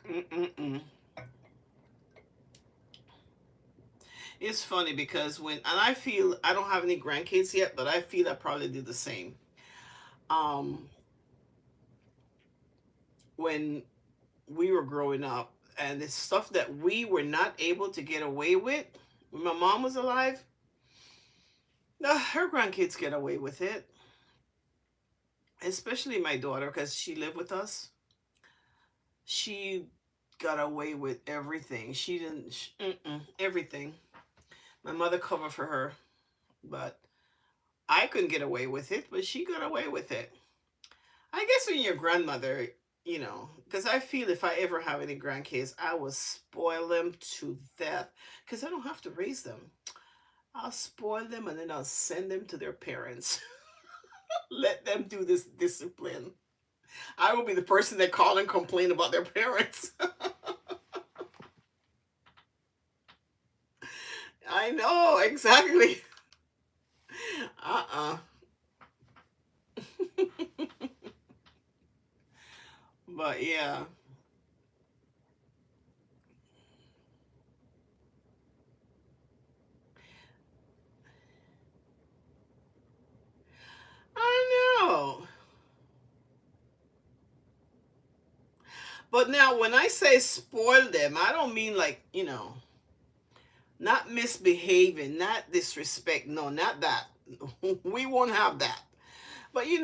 Speaker 1: Mm-mm-mm. It's funny because and I feel I don't have any grandkids yet, but I feel I probably did the same. Um, when we were growing up, and the stuff that we were not able to get away with when my mom was alive, her grandkids get away with it. Especially my daughter, because she lived with us. She got away with everything. She didn't, everything. My mother covered for her, but I couldn't get away with it, but she got away with it. I guess when your grandmother, because I feel if I ever have any grandkids, I will spoil them to death because I don't have to raise them. I'll spoil them and then I'll send them to their parents. Let them do this discipline. I will be the person that call and complain about their parents. I know, exactly. Uh-uh. But yeah, I know. But now when I say spoil them, I don't mean like, not misbehaving, not disrespect. No, not that. We won't have that. But you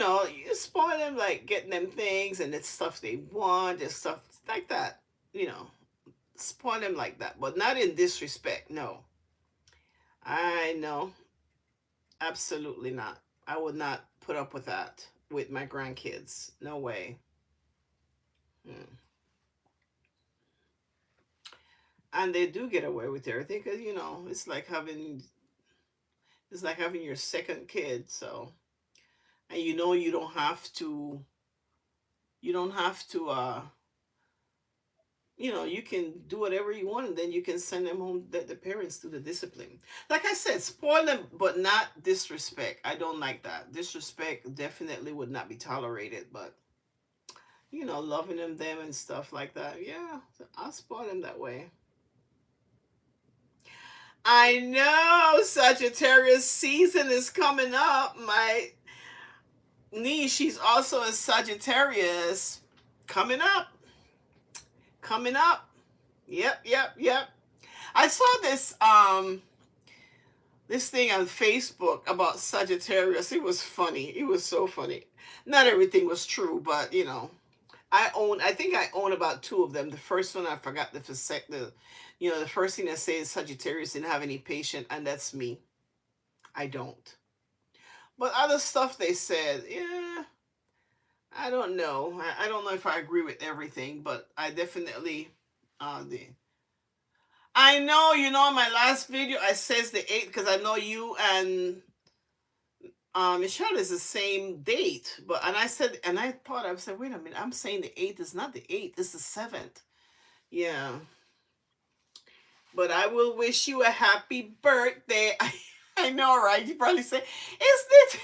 Speaker 1: spoil them like getting them things and it's stuff they want and stuff like that. You know, spoil them like that, but not in disrespect. No, I know, absolutely not. I would not put up with that with my grandkids. No way. Hmm. And they do get away with everything because it's like having your second kid. So, and you don't have to you can do whatever you want and then you can send them home, that the parents do the discipline. Like I said, spoil them but not disrespect. I don't like that. Disrespect definitely would not be tolerated, but loving them and stuff like that, yeah, I'll spoil them that way. I know Sagittarius season is coming up. My niece, she's also a Sagittarius. Coming up. Coming up. Yep, yep, yep. I saw this thing on Facebook about Sagittarius. It was funny. It was so funny. Not everything was true, but I think I own about two of them. The first one I forgot the first thing that says Sagittarius didn't have any patient, and that's me. I don't. But other stuff they said, yeah, I don't know. I don't know if I agree with everything, but I definitely the I know, in my last video I says the 8th because I know you and Michelle is the same date. But and I said and I thought I said, wait a minute, I'm saying the 8th is not the 8th, it's the 7th. Yeah. But I will wish you a happy birthday. I know, right? You probably say, is it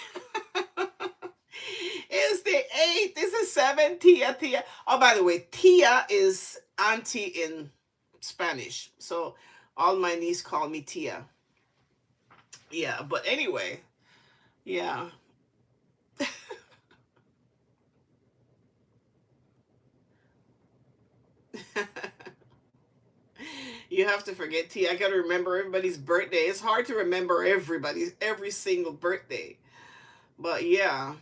Speaker 1: is the 8th, is the 7th, Tia. Oh, by the way, Tia is auntie in Spanish. So all my niece call me Tia. Yeah, but anyway, yeah. You have to forget Tia. I gotta remember everybody's birthday. It's hard to remember every single birthday. But yeah.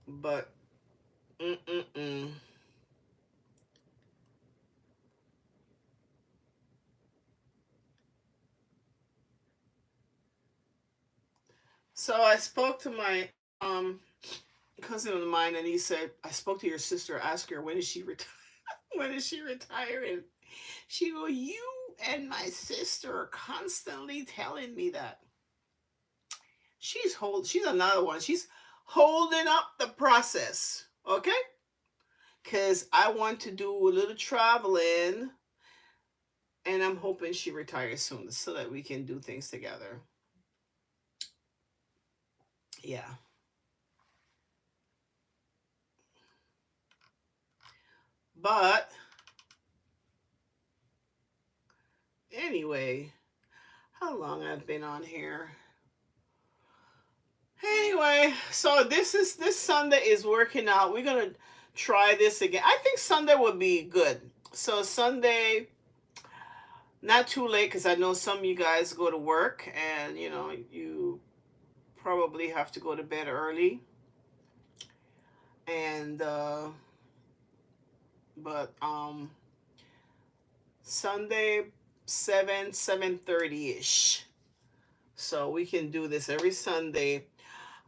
Speaker 1: But mm-mm-mm. So I spoke to my cousin of mine, and he said, I spoke to your sister, ask her when is she retire when is she retiring. She go, you and my sister are constantly telling me that. She's another one. She's holding up the process. Okay? Cause I want to do a little traveling, and I'm hoping she retires soon so that we can do things together. Yeah. But anyway, how long I've been on here? Anyway, so this Sunday is working out. We're gonna try this again. I think Sunday would be good. So Sunday, not too late because I know some of you guys go to work and you probably have to go to bed early. And but Sunday 7:30 ish. So we can do this every Sunday.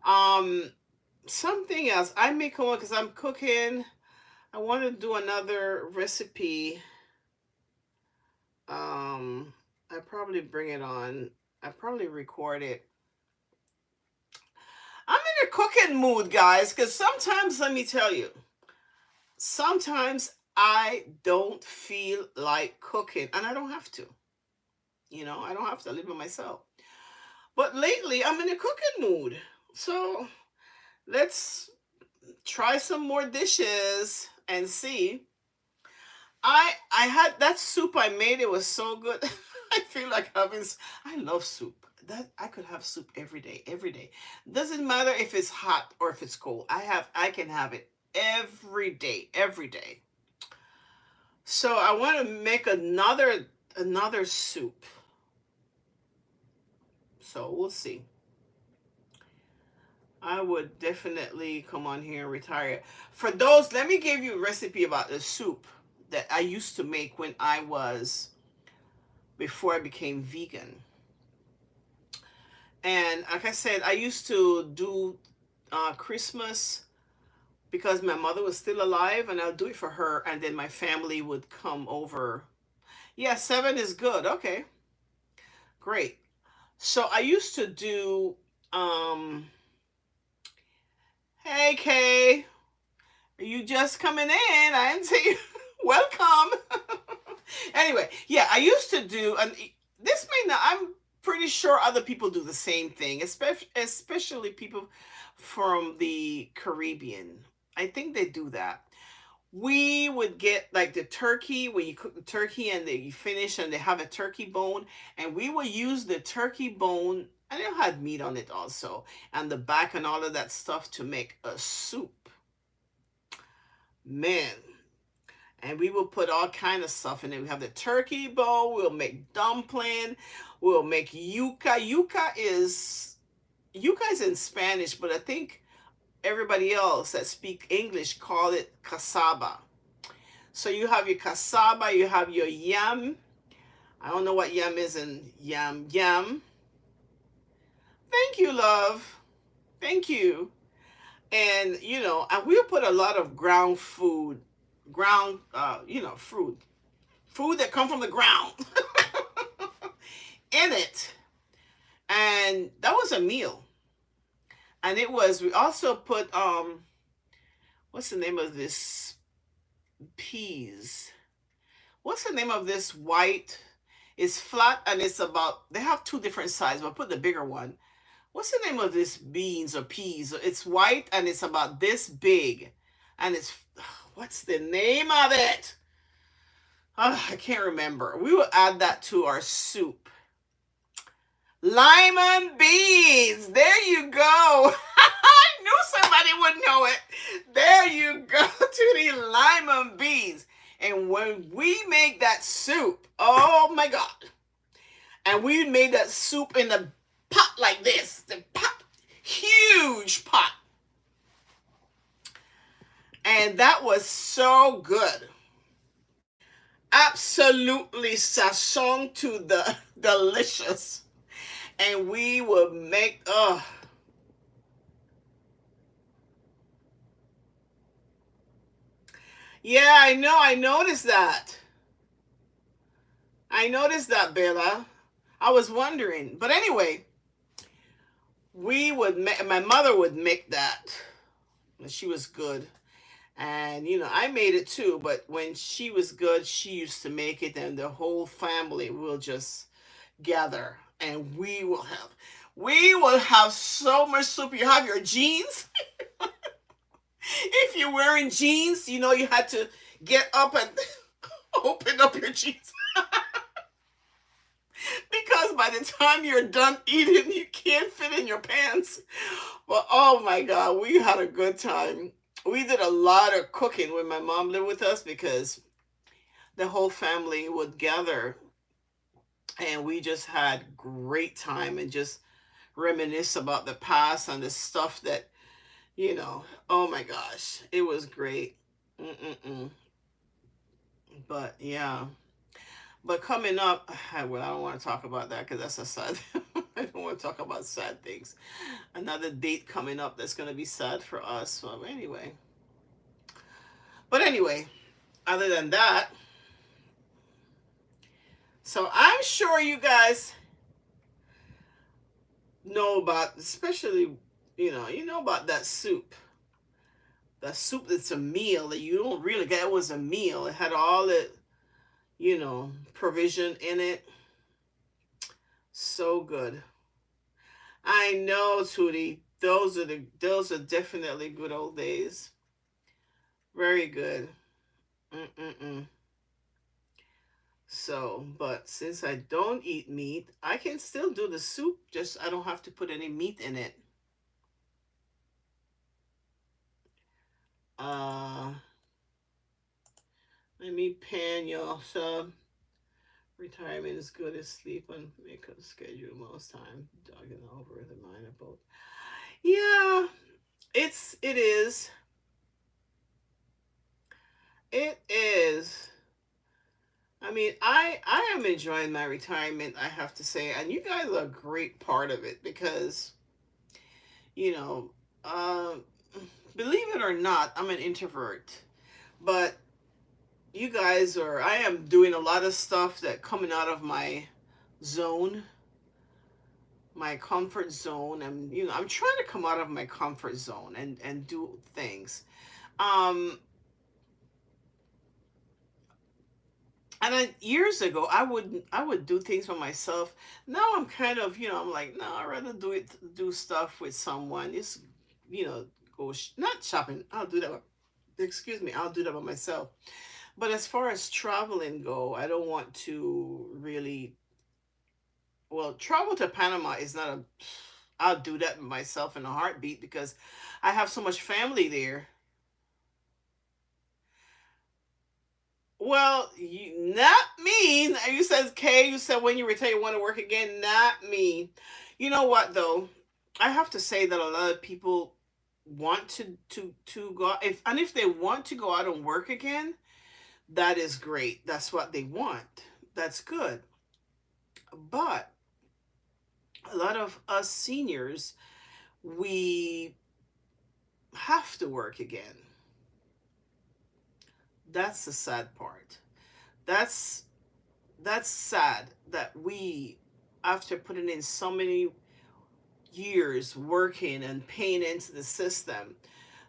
Speaker 1: Um, Something else. I make one because I'm cooking. I want to do another recipe. I probably bring it on. I probably record it. I'm in a cooking mood, guys, because sometimes, let me tell you, sometimes I don't feel like cooking, and I don't have to. I don't have to live by myself. But lately, I'm in a cooking mood. So let's try some more dishes and see. I had that soup I made. It was so good. I feel like I love soup. That I could have soup every day, every day. Doesn't matter if it's hot or if it's cold. I can have it every day, every day. So I want to make another soup. So we'll see. I would definitely come on here and retire. For those, let me give you a recipe about the soup that I used to make when I was before I became vegan. And like I said, I used to do Christmas because my mother was still alive, and I'll do it for her, and then my family would come over. Yeah, 7 is good. Okay, great. So I used to do. Hey, Kay, are you just coming in? I didn't see you. Welcome. Anyway, yeah, I used to do, and this may not, I'm pretty sure other people do the same thing, especially people from the Caribbean. I think they do that. We would get like the turkey when you cook the turkey and then you finish and they have a turkey bone, and we would use the turkey bone and it had meat on it also, and the back and all of that stuff to make a soup. Man, and we will put all kind of stuff in it. We have the turkey bone. We'll make dumpling. We'll make yuca. Yuca is in Spanish, but I think everybody else that speak English call it cassava. So you have your cassava, you have your yam. I don't know what yam is in yam. Thank you, love. Thank you. And and we'll put a lot of ground food, ground food that come from the ground in it. And that was a meal. And it was we also put what's the name of this peas? What's the name of this white? It's flat and it's about they have two different sizes, but put the bigger one. What's the name of this beans or peas? It's white and it's about this big. And it's what's the name of it? I can't remember. We will add that to our soup. Lima and beans. There you go. I knew somebody would know it. There you go to the lima and beans. And when we make that soup, oh my God. And we made that soup in a pot like this. The pot, huge pot. And that was so good. Absolutely sazon to the delicious. And we would make, yeah, I know. I noticed that. I noticed that, Bella. I was wondering. But anyway, my mother would make that. She was good. And, I made it too. But when she was good, she used to make it. And the whole family will just gather. And we will have so much soup. You have your jeans. If you're wearing jeans, you had to get up and open up your jeans. Because by the time you're done eating, you can't fit in your pants. But oh my God, we had a good time. We did a lot of cooking when my mom lived with us because the whole family would gather and we just had great time and just reminisce about the past and the stuff that, oh my gosh, it was great. Mm-mm-mm. But yeah. But coming up, well, I don't want to talk about that because that's a sad. I don't want to talk about sad things. Another date coming up that's going to be sad for us. So anyway. But anyway, other than that, so I'm sure you guys know about, especially, you know about that soup. That soup that's a meal that you don't really get. It was a meal. It had all the, provision in it. So good. I know, Tootie. Those are definitely good old days. Very good. Mm-mm-mm. So, but since I don't eat meat, I can still do the soup. Just I don't have to put any meat in it. Let me pan y'all. So, retirement is good as sleep and make a schedule most time. Dogging over the mind of both. Yeah, it is. It is. I mean, I am enjoying my retirement, I have to say, and you guys are a great part of it because, you know, uh, believe it or not, I'm an introvert, but you guys are. I am doing a lot of stuff that coming out of my zone, my comfort zone, and I'm trying to come out of my comfort zone and do things. Um, Years ago, I would do things for myself. Now I'm kind of, I'm like, no, I'd rather do stuff with someone. Just, go not shopping. I'll do that. Excuse me, I'll do that by myself. But as far as traveling go, I don't want to really, well, travel to Panama is not a, I'll do that myself in a heartbeat because I have so much family there. Well, not me. You said Kay. You said when you retire, you want to work again. Not me. You know what though? I have to say that a lot of people want to go out, if they want to go out and work again, that is great. That's what they want. That's good. But a lot of us seniors, we have to work again. That's the sad part. That's that's sad that we, after putting in so many years working and paying into the system,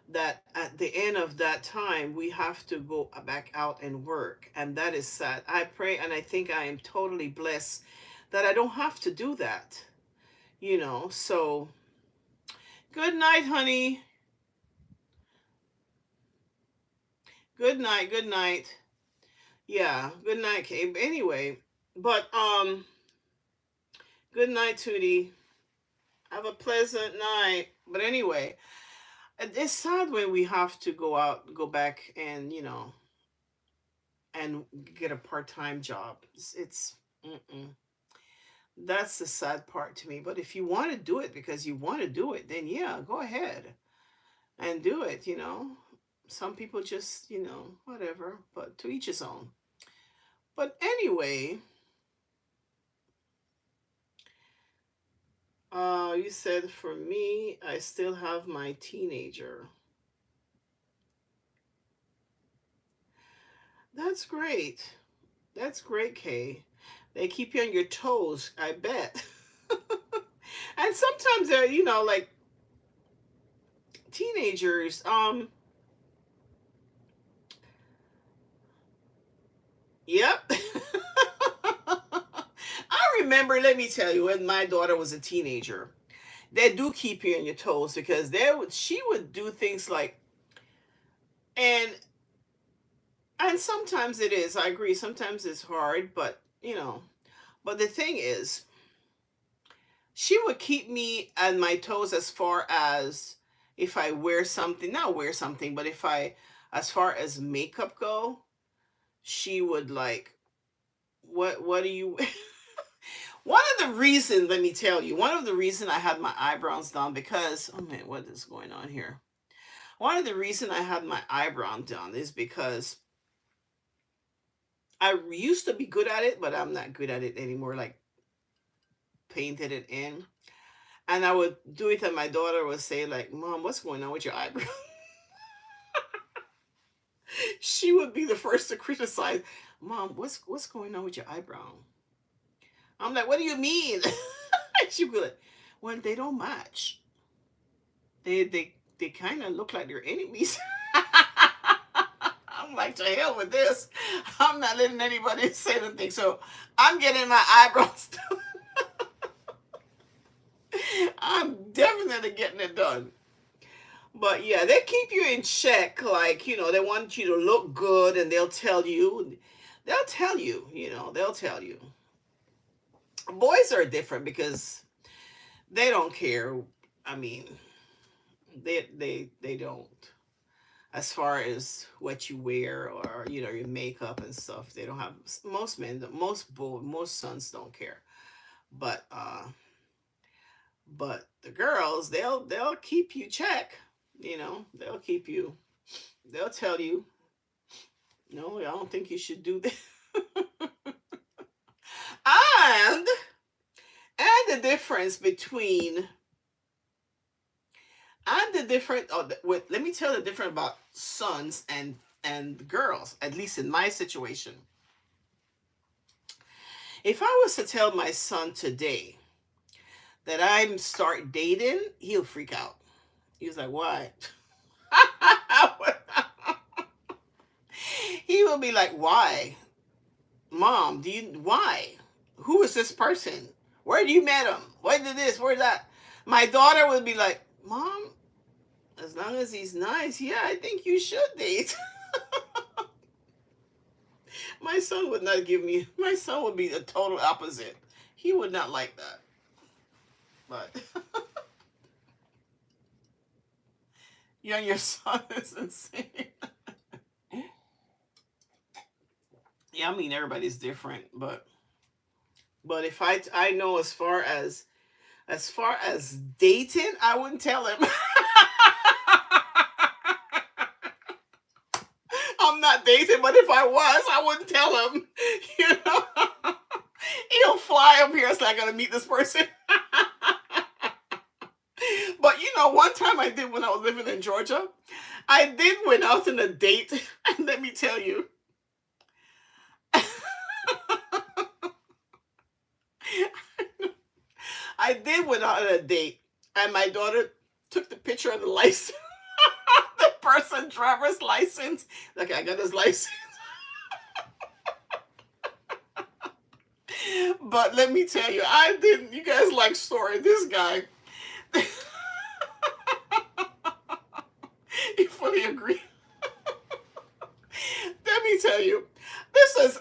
Speaker 1: that at the end of that time we have to go back out and work, and that is sad. I pray and I think I am totally blessed that I don't have to do that, so good night, honey. Good night, good night. Yeah, good night, Cabe. Anyway, but good night, Tootie. Have a pleasant night. But anyway, it's sad when we have to go out, go back, and and get a part-time job. Mm-mm. That's the sad part to me. But if you want to do it because you want to do it, then yeah, go ahead and do it. Some people just whatever. But to each his own. But anyway, you said for me, I still have my teenager. That's great. That's great, Kay. They keep you on your toes, I bet. And sometimes they're, like teenagers. Yep. I remember, let me tell you, when my daughter was a teenager, they do keep you on your toes because she would do things like, and sometimes it is, I agree, sometimes it's hard, but but the thing is, she would keep me on my toes as far as if I wear something, not wear something, but if I, as far as makeup go, she would like, what do you one of the reasons, let me tell you, one of the reason I had my eyebrows done, because, oh man, what is going on here? One of the reason I had my eyebrow done is because I used to be good at it, but I'm not good at it anymore, like painted it in. And I would do it, and my daughter would say, like, Mom, what's going on with your eyebrow? She would be the first to criticize, Mom, what's going on with your eyebrow? I'm like, what do you mean? She'd be like, well, they don't match. They kind of look like they're enemies. I'm like, to hell with this. I'm not letting anybody say anything. So I'm getting my eyebrows done. I'm definitely getting it done. But yeah, they keep you in check. Like, they want you to look good, and they'll tell you. They'll tell you. Boys are different because they don't care. I mean, they don't. As far as what you wear, or your makeup and stuff, they don't have. Most men, most sons don't care. But the girls, they'll keep you check. They'll keep you. They'll tell you, no, I don't think you should do that. and the difference between, and the different, let me tell the difference about sons and girls, at least in my situation. If I was to tell my son today that I'm start dating, he'll freak out. He was like, why? He will be like, why? Mom, why? Who is this person? Where do you met him? Where did this? Where that? My daughter would be like, Mom, As long as he's nice, yeah, I think you should date. My son would not give me. My son would be the total opposite. He would not like that. But yeah, your son is insane. Yeah, I mean everybody's different, but if I know as far as dating, I wouldn't tell him. I'm not dating, but if I was, I wouldn't tell him. You know, he'll fly up here. So I gotta meet this person. But you know, one time I did when I was living in Georgia, I did went out on a date, and let me tell you, I did went out on a date, and my daughter took the picture of the license, the person driver's license. Like I got his license, but let me tell you, I didn't. You guys like story. This guy, he fully agreed. Let me tell you, this is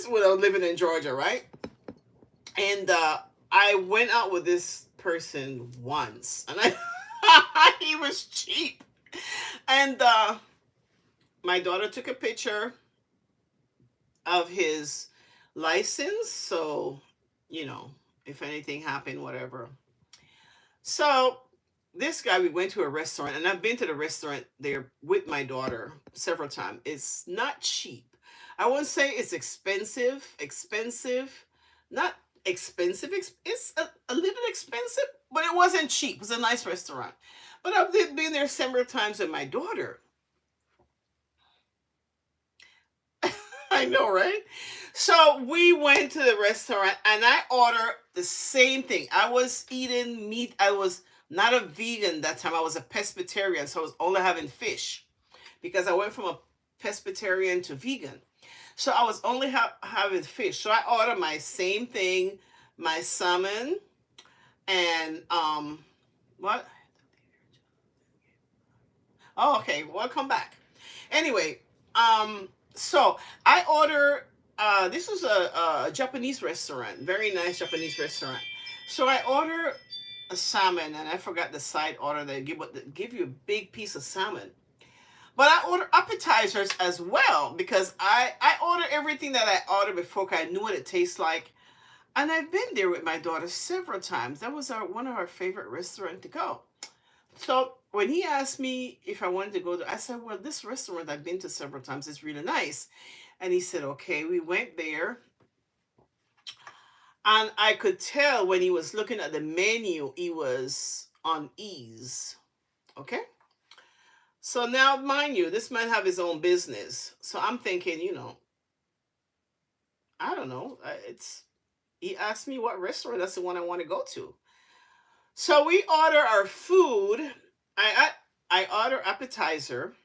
Speaker 1: when I was living in Georgia, right? And I went out with this person once, and I he was cheap, and my daughter took a picture of his license, so you know if anything happened, whatever. So this guy, we went to a restaurant, and I've been to the restaurant there with my daughter several times. It's not cheap. I wouldn't say it's expensive. Expensive, not expensive. It's a little expensive, but it wasn't cheap. It was a nice restaurant. But I've been there several times with my daughter. I know, right? So we went to the restaurant and I ordered the same thing. I was eating meat. I was not a vegan that time. I was a pescatarian, so I was only having fish because I went from a pescatarian to vegan. So I was only having fish. So I ordered my same thing, my salmon and what? Oh, okay. Welcome back. Anyway, so I order. This was a Japanese restaurant, very nice Japanese restaurant. So I order a salmon, and I forgot the side order. They give you a big piece of salmon, but I order appetizers as well because I order everything that I ordered before. 'Cause I knew what it tastes like, and I've been there with my daughter several times. That was one of our favorite restaurants to go. So when he asked me if I wanted to go to, I said, "Well, this restaurant I've been to several times is really nice." And he said, "Okay." We went there, and I could tell when he was looking at the menu, he was on ease. Okay. So now, mind you, this man have his own business. So I'm thinking, I don't know. It's He asked me what restaurant. That's the one I want to go to. So we order our food. I order appetizer,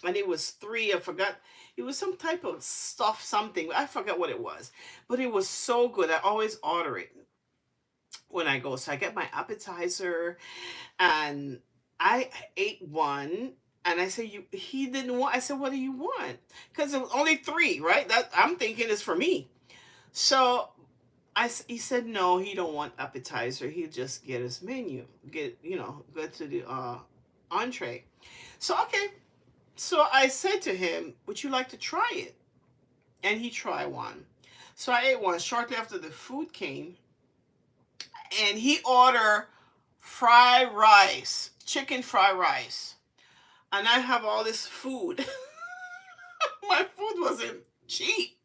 Speaker 1: and it was three. I forgot. It was some type of stuff, something. I forgot what it was, but it was so good. I always order it when I go. So I get my appetizer, and I ate one. And I said, "You." He didn't want. I said, "What do you want?" Because it was only three, right? That I'm thinking is for me. So he said no, he don't want appetizer. He'll just get his menu, go to the entree. So okay, so I said to him, "Would you like to try it?" And he tried one. So I ate one. Shortly after the food came, and he ordered fried rice, chicken fried rice, and I have all this food. My food wasn't cheap.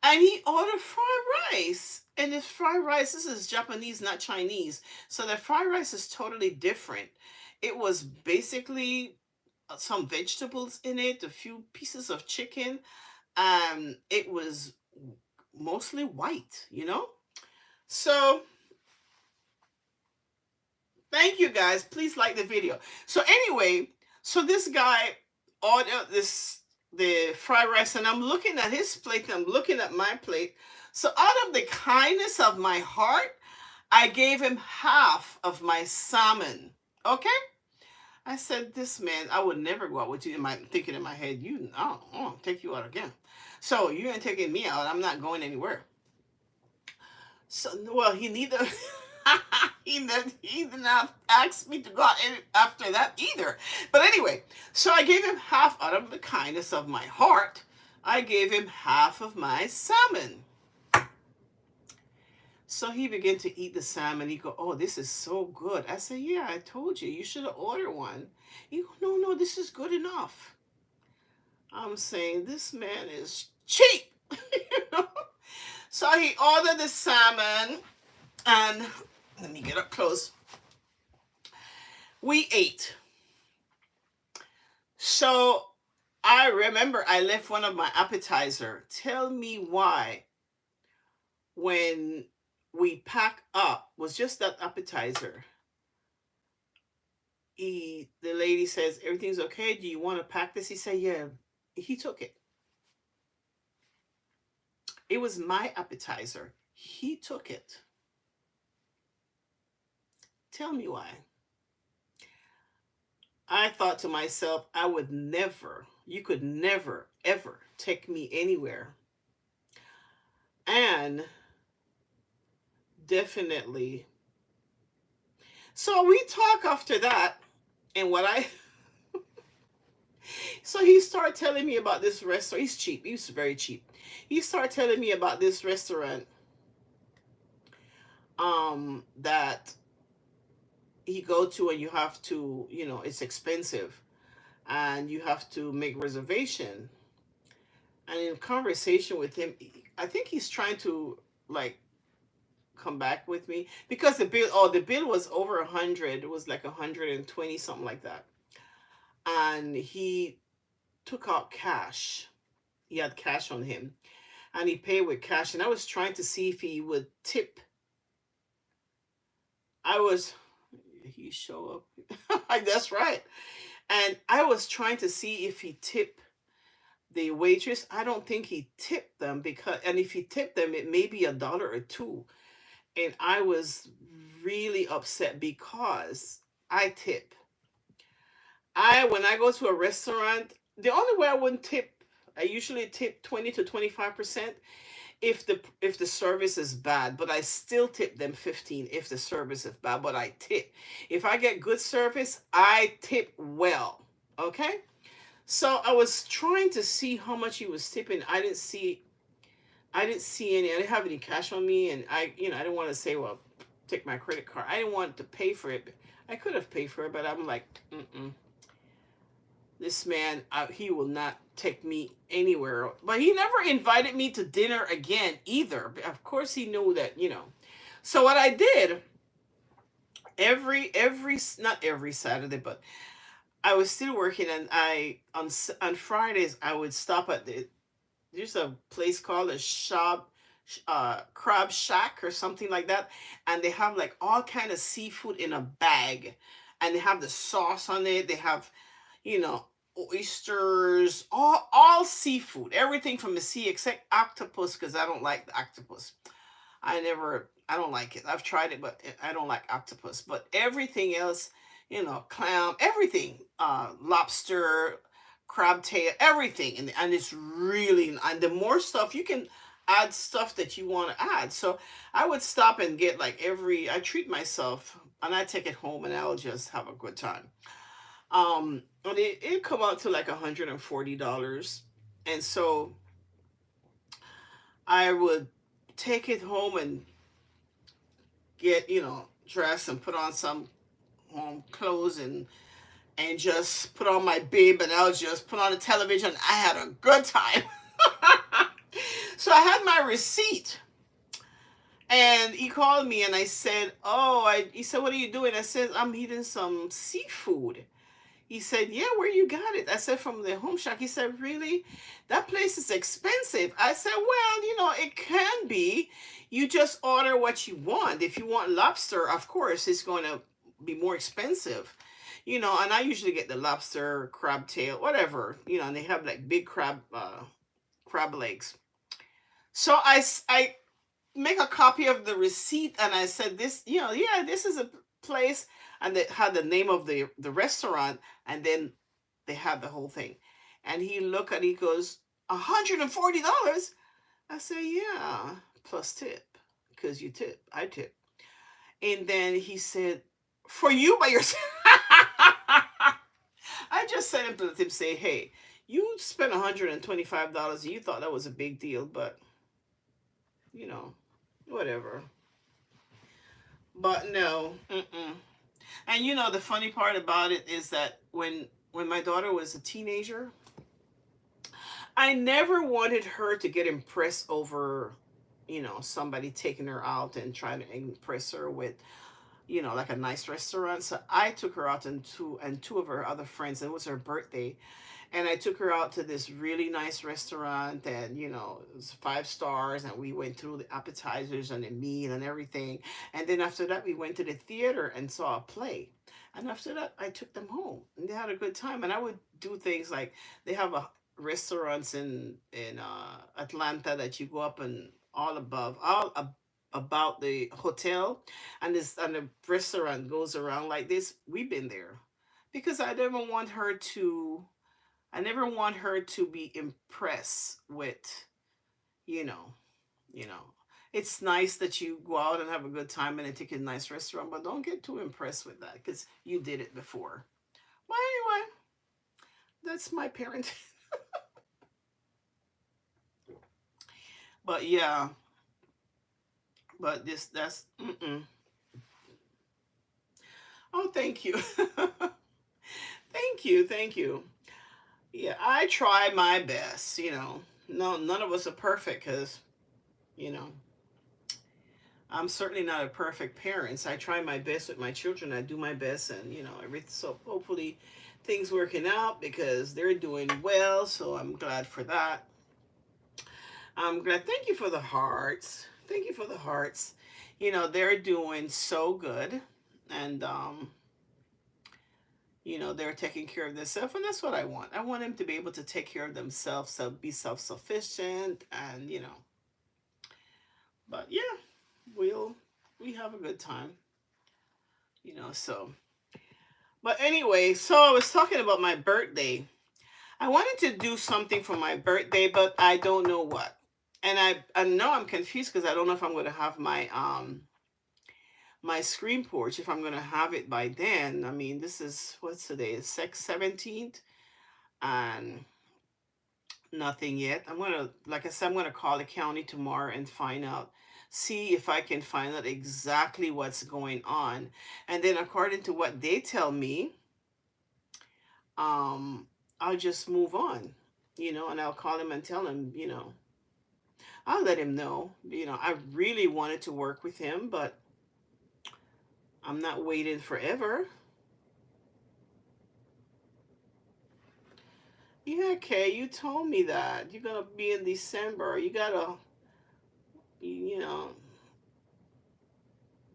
Speaker 1: And he ordered fried rice. And this fried rice, this is Japanese, not Chinese. So the fried rice is totally different. It was basically some vegetables in it, a few pieces of chicken. It was mostly white. So thank you guys. Please like the video. So anyway, so this guy ordered the fried rice, and I'm looking at his plate, and I'm looking at my plate. So out of the kindness of my heart, I gave him half of my salmon. Okay? I said, this man, I would never go out with you. Thinking in my head, I don't take you out again. So you ain't taking me out. I'm not going anywhere. So, well, he neither he did not ask me to go out after that either. But anyway, so I gave him half out of the kindness of my heart. I gave him half of my salmon. So he began to eat the salmon. He go, oh, this is so good. I said, yeah, I told you, you should have ordered one. He go, no, no, this is good enough. I'm saying this man is cheap. You know? So he ordered the salmon, and let me get up close. We ate. So I remember I left one of my appetizer. Tell me why when we pack up was just that appetizer. The lady says, everything's okay. Do you want to pack this? He said, yeah. He took it. It was my appetizer. He took it. Tell me why. I thought to myself, I would never, you could never, ever take me anywhere. And definitely. So we talk after that. And so he started telling me about this restaurant. He's cheap. He's very cheap. He started telling me about this restaurant that he go to, and you have to, it's expensive, and you have to make reservation. And in conversation with him, I think he's trying to like come back with me because the bill was over 100. It was like 120, something like that. And he took out cash. He had cash on him, and he paid with cash. And I was trying to see if he would tip. He show up. That's right. And I was trying to see if he tipped the waitress. I don't think he tipped them, and if he tipped them, it may be $1 or two. And I was really upset because I tip. When I go to a restaurant, the only way I wouldn't tip, I usually tip 20 to 25% if the service is bad, but I still tip them 15 if the service is bad, but I tip. If I get good service, I tip well. Okay? So I was trying to see how much he was tipping. I didn't see any. I didn't have any cash on me, and I didn't want to say, well, take my credit card. I didn't want to pay for it. I could have paid for it, but I'm like, this man, he will not take me anywhere. But he never invited me to dinner again either. Of course, he knew that, So what I did, not every Saturday, but I was still working, and on Fridays I would stop at there's a place called a shop, crab shack or something like that, and they have like all kind of seafood in a bag, and they have the sauce on it. They have, you know, oysters, all seafood, everything from the sea except octopus, because I don't like the octopus. I don't like it. I've tried it, but I don't like octopus. But everything else, clam, everything, lobster, crab tail, everything, and it's really, and the more stuff you can add stuff that you want to add. So I would stop and get like I treat myself, and I take it home, and I'll just have a good time. And it come out to like $140, and so I would take it home and get, dress and put on some home clothes, and just put on my bib, and I'll just put on the television. I had a good time. So I had my receipt, and he called me, and I said, he said, what are you doing? I said, I'm eating some seafood. He said, yeah, where you got it? I said, from the home shack. He said, really? That place is expensive. I said, well, it can be. You just order what you want. If you want lobster, of course, it's going to be more expensive. And I usually get the lobster, crab tail, whatever, and they have like big crab legs. So I make a copy of the receipt, and I said, this, yeah, this is place, and they had the name of the restaurant, and then they had the whole thing. And he looked at it, he goes, $140. I said, yeah, plus tip, because you tip, I tip. And then he said, for you by yourself. I just sent him to the tip, say, hey, you spent $125 and you thought that was a big deal, but you know, whatever. But no, mm-mm. And the funny part about it is that when my daughter was a teenager, I never wanted her to get impressed over, somebody taking her out and trying to impress her with, like a nice restaurant. So I took her out, and two of her other friends. It was her birthday, and I took her out to this really nice restaurant, and it was 5 stars, and we went through the appetizers and the meal and everything. And then after that, we went to the theater and saw a play. And after that, I took them home, and they had a good time. And I would do things like, they have a restaurants in Atlanta that you go up and all above, about the hotel, and the restaurant goes around like this. We've been there because I never want her to be impressed with, you know, you know. It's nice that you go out and have a good time and take a nice restaurant, but don't get too impressed with that because you did it before. Well, anyway, that's my parent. But yeah, but that's mm-mm. Oh, thank you. Thank you. Yeah, I try my best, No, none of us are perfect because, you know, I'm certainly not a perfect parent. So I try my best with my children. I do my best, and everything. So hopefully, things working out because they're doing well. So I'm glad for that. I'm glad. Thank you for the hearts. Thank you for the hearts. They're doing so good, and they're taking care of themselves, and that's what I want. I want them to be able to take care of themselves, so be self-sufficient, and but yeah, we'll we have a good time, so. But anyway, so I was talking about my birthday. I wanted to do something for my birthday, but I don't know what. And I know I'm confused because I don't know if I'm going to have my screen porch, if I'm going to have it by then. I mean, this is, what's today? It's 17th, and nothing yet. Like I said, I'm going to call the county tomorrow and find out, see if I can find out exactly what's going on. And then according to what they tell me, um, I'll just move on, and I'll call him and tell him, I'll let him know. I really wanted to work with him, but I'm not waiting forever. Yeah, Kay, you told me that. You're gonna be in December. You gotta, you know,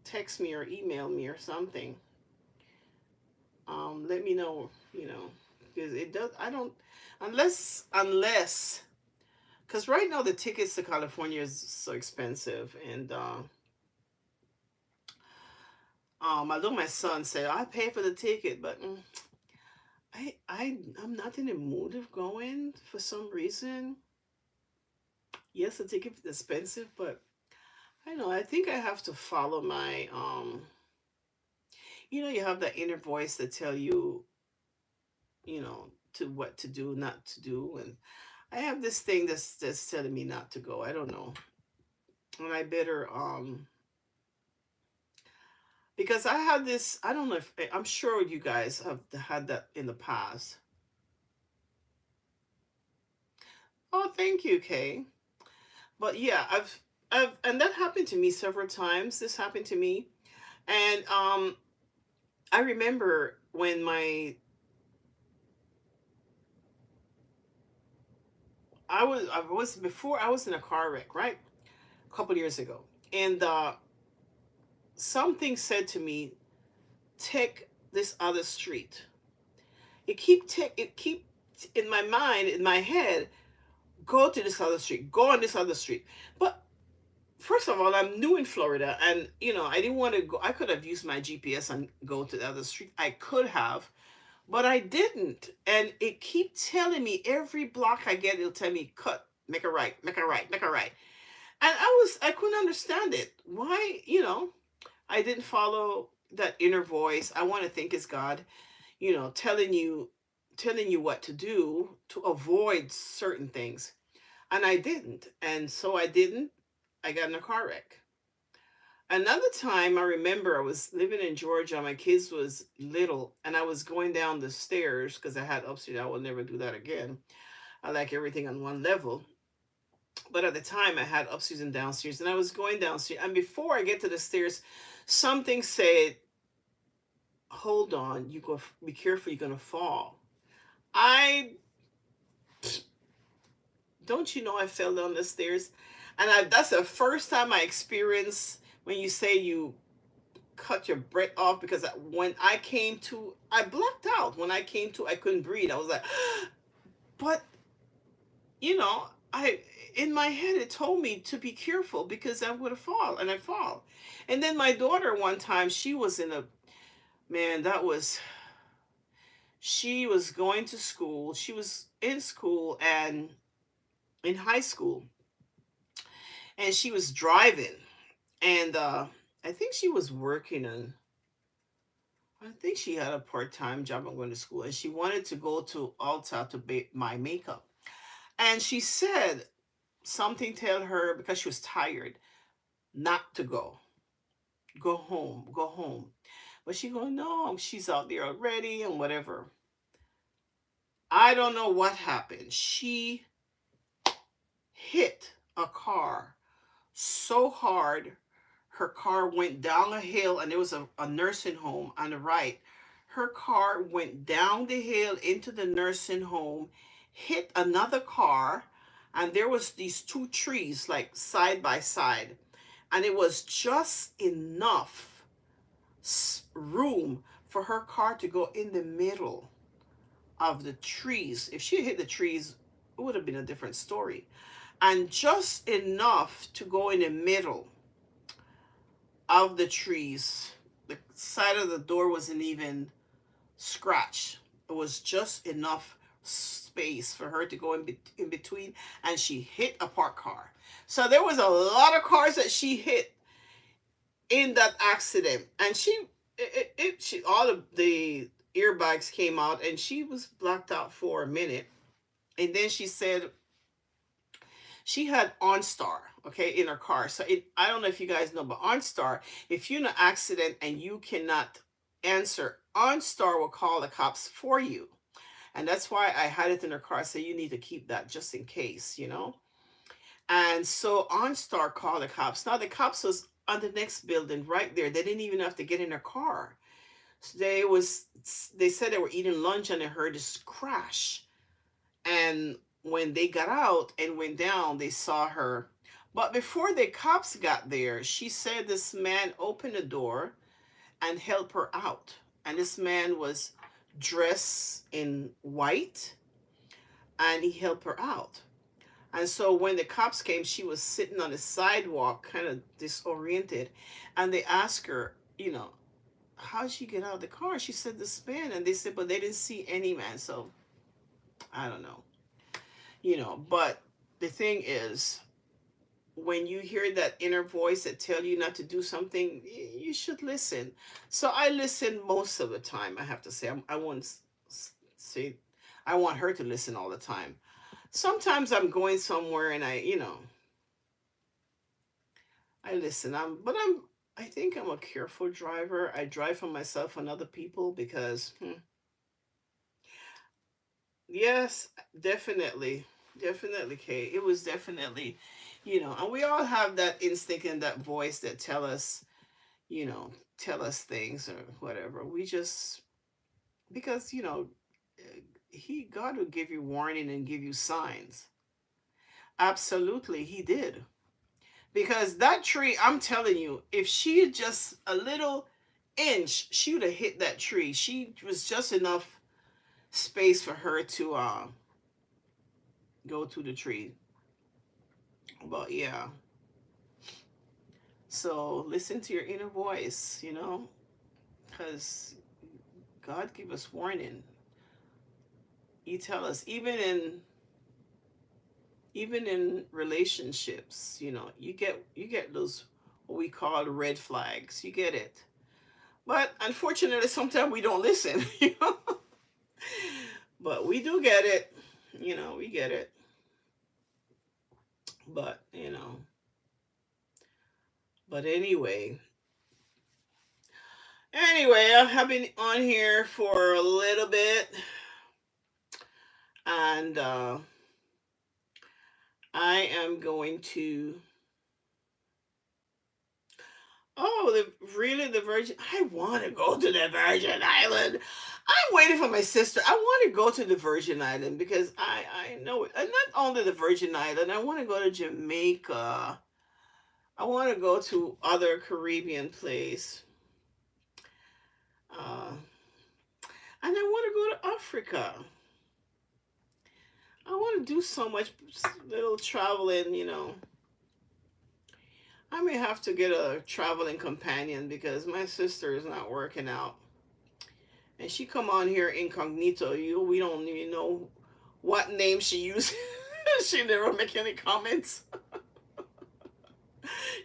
Speaker 1: text me or email me or something. Let me know, because it does. I don't, unless, because right now the tickets to California is so expensive, and although my son said I pay for the ticket, but I'm not in the mood of going for some reason. Yes, the ticket is expensive, but I know, I think I have to follow my you have that inner voice that tell you, to what to do, not to do, and I have this thing that's telling me not to go. I don't know. And I better because I had this, I don't know if I'm sure you guys have had that in the past. Oh, thank you, Kay. But yeah, and that happened to me several times. This happened to me. And I remember when I was before I was in a car wreck, right? A couple years ago. And something said to me, take this other street. It keep in my mind, in my head, go to this other street, go on this other street. But first of all, I'm new in Florida, and I didn't want to go. I could have used my GPS and go to the other street. I could have, but I didn't. And it keep telling me every block I get, it'll tell me cut, make a right, make a right, make a right. And I couldn't understand it. Why, I didn't follow that inner voice. I want to think it's God, telling you what to do to avoid certain things. And I didn't. And so I didn't. I got in a car wreck. Another time I remember I was living in Georgia. My kids was little, and I was going down the stairs because I had upstairs. I will never do that again. I like everything on one level. But at the time I had upstairs and downstairs, and I was going downstairs. And before I get to the stairs, something said, "Hold on, you go. Be careful. You're gonna fall." I don't you know I fell down the stairs, and that's the first time I experienced when you say you cut your breath off because when I came to, I blacked out. When I came to, I couldn't breathe. I was like, but I in my head it told me to be careful because I would have fall, and I fall. And then my daughter one time, she was in a man that was she was going to school. She was in school and in high school, and she was driving, and I think she was working on. I think she had a part-time job and going to school, and she wanted to go to Ulta to my makeup. And she said something tell her because she was tired not to go. Go home, go home. But she go, no, she's out there already and whatever. I don't know what happened. She hit a car so hard, her car went down a hill, and there was a nursing home on the right. Her car went down the hill into the nursing home, hit another car, and there was these two trees like side by side, and it was just enough room for her car to go in the middle of the trees. If she hit the trees, it would have been a different story. And just enough to go in the middle of the trees. The side of the door wasn't even scratched. It was just enough space for her to go in between, and she hit a parked car. So there was a lot of cars that she hit in that accident, and she all of the airbags came out, and she was blacked out for a minute. And then she said she had OnStar, okay, in her car. So I don't know if you guys know, but OnStar, if you're in an accident and you cannot answer, OnStar will call the cops for you. And that's why I had it in her car. So you need to keep that just in case. And so OnStar called the cops. Now the cops was on the next building right there. They didn't even have to get in their car. So they said they were eating lunch and they heard this crash. And when they got out and went down, they saw her. But before the cops got there, she said this man opened the door and helped her out. And this man was dressed in white, and he helped her out. And so when the cops came, she was sitting on the sidewalk, kind of disoriented. And they asked her, how'd she get out of the car? She said, this man. And they said, but they didn't see any man. So I don't know. But the thing is, when you hear that inner voice that tell you not to do something, you should listen. So I listen most of the time, I have to say. I won't say I want her to listen all the time. Sometimes I'm going somewhere and I listen. I think I'm a careful driver. I drive for myself and other people because yes, definitely. Definitely, Kay. It was definitely, and we all have that instinct and that voice that you know, tell us things or whatever. We just, because, God will give you warning and give you signs. Absolutely, he did. Because that tree, I'm telling you, if she had just a little inch, she would have hit that tree. She was just enough space for her to go to the tree. But yeah, So listen to your inner voice, because God give us warning. He tell us even in relationships, you get those what we call red flags. You get it. But unfortunately sometimes we don't listen, But we do get it. We get it. But, anyway, I have been on here for a little bit, and I am going to. Oh, the Virgin. I want to go to the Virgin Island. I'm waiting for my sister. I want to go to the Virgin Island because I know it. And not only the Virgin Island. I want to go to Jamaica. I want to go to other Caribbean place. Uh, and I want to go to Africa. I want to do so much little traveling. I may have to get a traveling companion because my sister is not working out. And she come on here incognito. We don't even know what name she used. She never make any comments.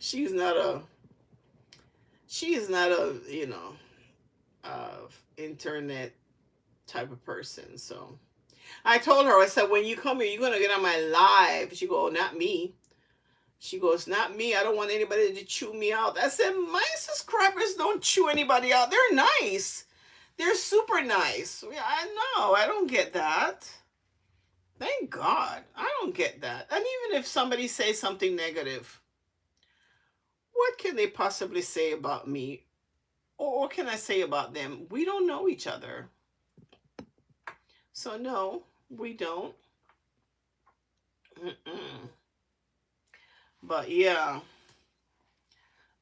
Speaker 1: She's not a she is not internet type of person. So I told her, I said, when you come here, you're gonna get on my live. She go, not me. She goes, not me. I don't want anybody to chew me out. I said, my subscribers don't chew anybody out. They're nice. They're super nice. Yeah, I know. I don't get that. Thank God. I don't get that. And even if somebody says something negative, what can they possibly say about me? Or what can I say about them? We don't know each other. So, no, we don't. Mm-mm. But yeah,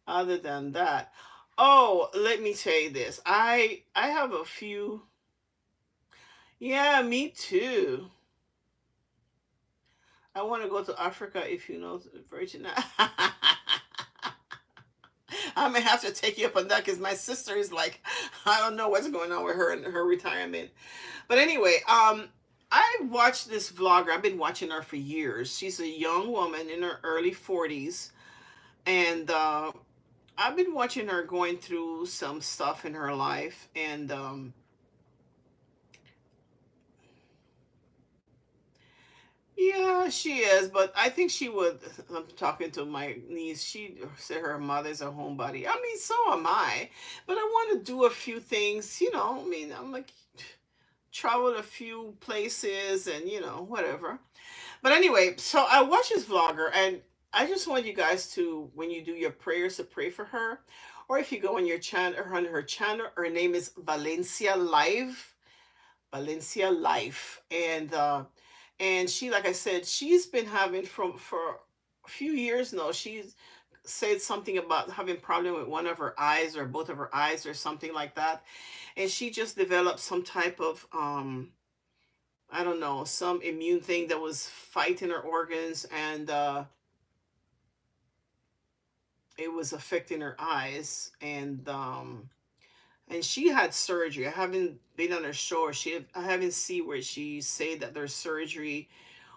Speaker 1: other than that, oh, let me tell you this. I have a few. Yeah, me too. I want to go to Africa if you know the Virgin. I may have to take you up on that because my sister is like, I don't know what's going on with her and her retirement. But anyway, I watched this vlogger. I've been watching her for years. She's a young woman in her early 40s, and I've been watching her going through some stuff in her life, and yeah, she is. But I think she would. I'm talking to my niece. She said her mother's a homebody. I mean, so am I. But I want to do a few things. I mean, I'm like traveled a few places and whatever. But anyway, so I watched this vlogger, and I just want you guys to, when you do your prayers, to pray for her, or if you go on your channel or on her channel, her name is Valencia Life, and she, like I said, she's been having from for a few years now. She's said something about having problem with one of her eyes or both of her eyes or something like that, and she just developed some type of I don't know, some immune thing that was fighting her organs, and it was affecting her eyes, and she had surgery. I haven't been on her show. I haven't seen where she said that their surgery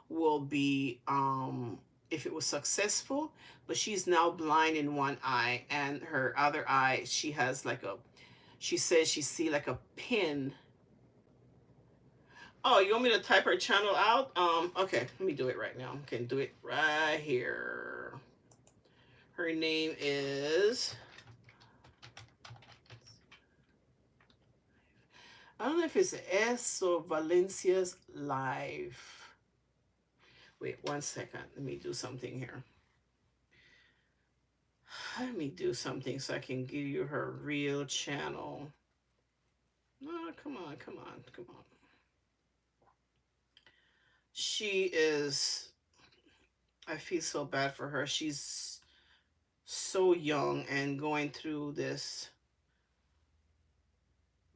Speaker 1: will be if it was successful, but she's now blind in one eye, and her other eye she has like a she says she see like a pin. Oh, you want me to type her channel out? Okay, let me do it right now. I can do it right here. Her name is, I don't know if it's S or Valencia's Live. Wait 1 second. Let me do something here. Let me do something so I can give you her real channel. Oh, come on, come on, come on. She is, I feel so bad for her. She's so young and going through this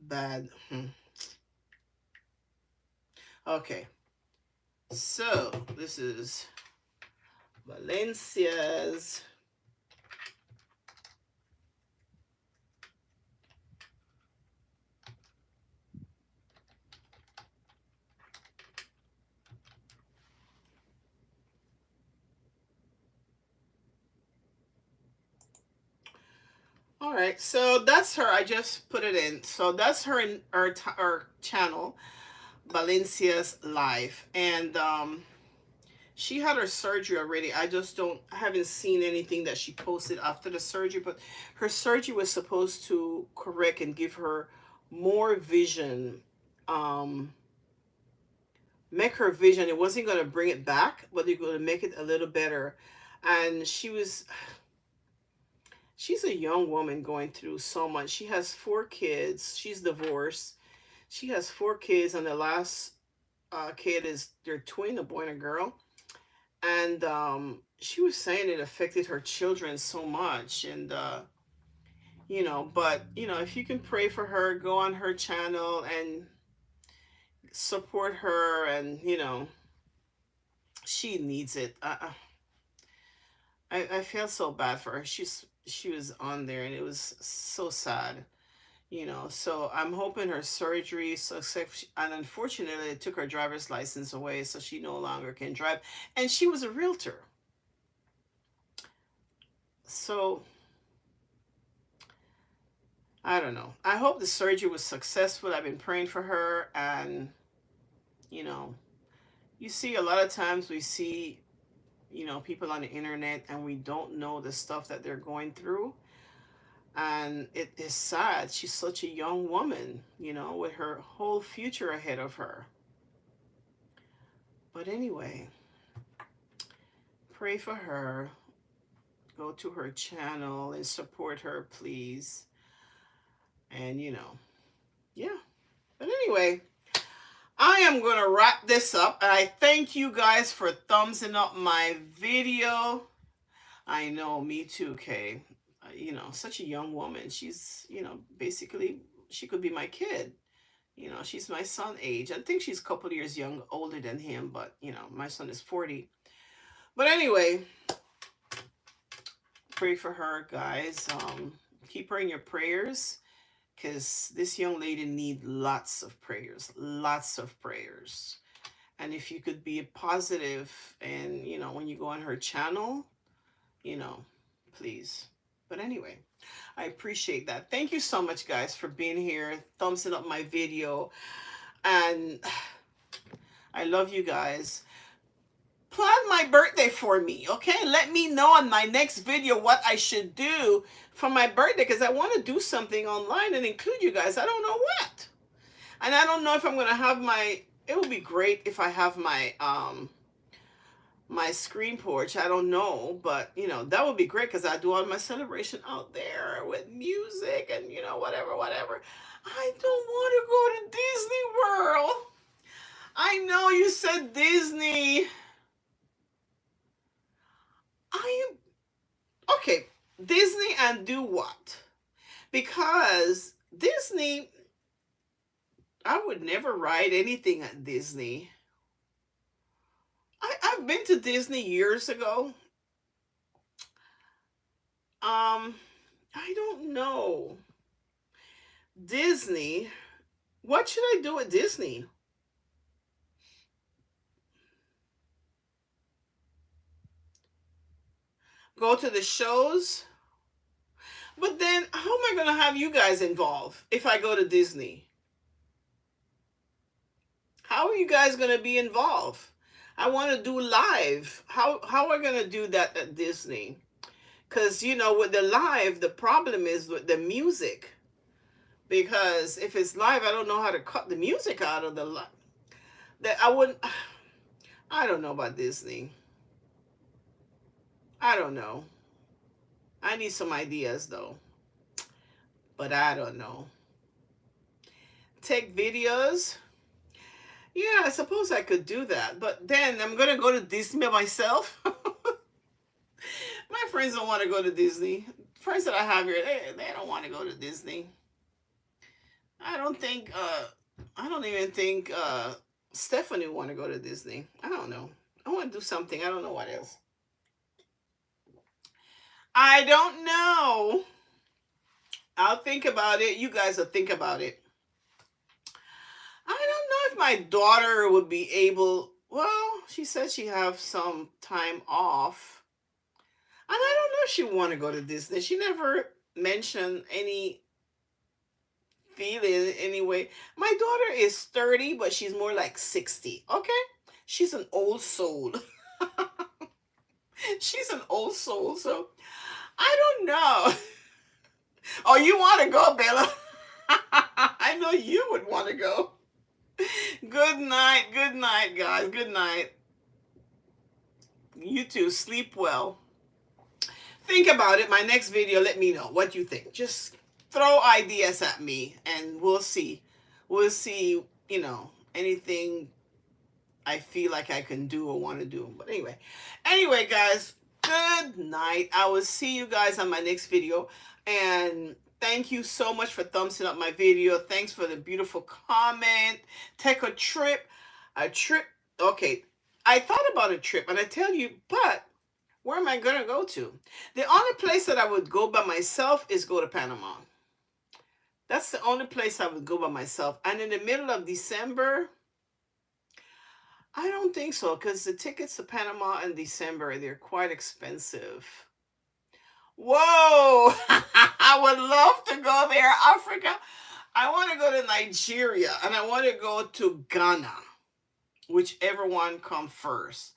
Speaker 1: bad. Okay, so this is Valencia's All right, so that's her. I just put it in. So that's her in our channel, Valencia's Life, and she had her surgery already. I haven't seen anything that she posted after the surgery, but her surgery was supposed to correct and give her more vision, um, make her vision. It wasn't going to bring it back, but they're going to make it a little better. And she's a young woman going through so much. She has 4 kids. She's divorced. She has 4 kids, and the last kid is their twin, a boy and a girl. And she was saying it affected her children so much. And but if you can pray for her, go on her channel and support her, and she needs it. I feel so bad for her. She was on there, and it was so sad. So I'm hoping her surgery success. And unfortunately, it took her driver's license away, so she no longer can drive. And she was a realtor, so I don't know. I hope the surgery was successful. I've been praying for her, and you know, you see a lot of times we see people on the internet, and we don't know the stuff that they're going through. And it is sad. She's such a young woman, with her whole future ahead of her. But anyway, pray for her. Go to her channel and support her, please. And yeah. But anyway, I am going to wrap this up. And I thank you guys for thumbsing up my video. I know, me too, Kay. Such a young woman. She's, basically, she could be my kid. She's my son age. I think she's a couple of years older than him, but, my son is 40. But anyway, pray for her, guys. Keep her in your prayers, because this young lady needs lots of prayers. And if you could be positive, and, when you go on her channel, please. But anyway, I appreciate that. Thank you so much, guys, for being here, thumbsing up my video. And I love you guys. Plan my birthday for me, okay? Let me know on my next video what I should do for my birthday, because I want to do something online and include you guys. I don't know what. And I don't know if I'm going to have it would be great if I have my screen porch. I don't know, but that would be great, because I do all my celebration out there with music and whatever. I don't want to go to Disney World. I know you said Disney. I am okay. Disney, and do what? Because Disney, I would never ride anything at Disney. I've been to Disney years ago. I don't know. Disney. What should I do at Disney? Go to the shows? But then, how am I going to have you guys involved if I go to Disney? How are you guys going to be involved? I want to do live. How are we going to do that at Disney? Because, with the live, the problem is with the music. Because if it's live, I don't know how to cut the music out of the live. I don't know about Disney. I don't know. I need some ideas, though. But I don't know. Take videos. Yeah, I suppose I could do that. But then I'm going to go to Disney myself. My friends don't want to go to Disney. Friends that I have here, they don't want to go to Disney. I don't even think Stephanie would want to go to Disney. I don't know. I want to do something. I don't know what else. I don't know. I'll think about it. You guys will think about it. I don't know if my daughter would be able. Well, she said she have some time off. And I don't know if she want to go to Disney. She never mention any feeling anyway. My daughter is 30, but she's more like 60. Okay? She's an old soul. She's an old soul, so I don't know. Oh, you want to go, Bella? I know you would want to go. Good night, guys. Good night. You too. Sleep well. Think about it. My next video, let me know what you think. Just throw ideas at me and we'll see. We'll see, anything I feel like I can do or want to do. But anyway, guys, good night. I will see you guys on my next video. And thank you so much for thumbsing up my video. Thanks for the beautiful comment. Take a trip. A trip. Okay. I thought about a trip and I tell you, but where am I going to go to? The only place that I would go by myself is go to Panama. That's the only place I would go by myself. And in the middle of December, I don't think so, because the tickets to Panama in December, they're quite expensive. Whoa! I would love to go there, Africa. I want to go to Nigeria and I want to go to Ghana, whichever one comes first.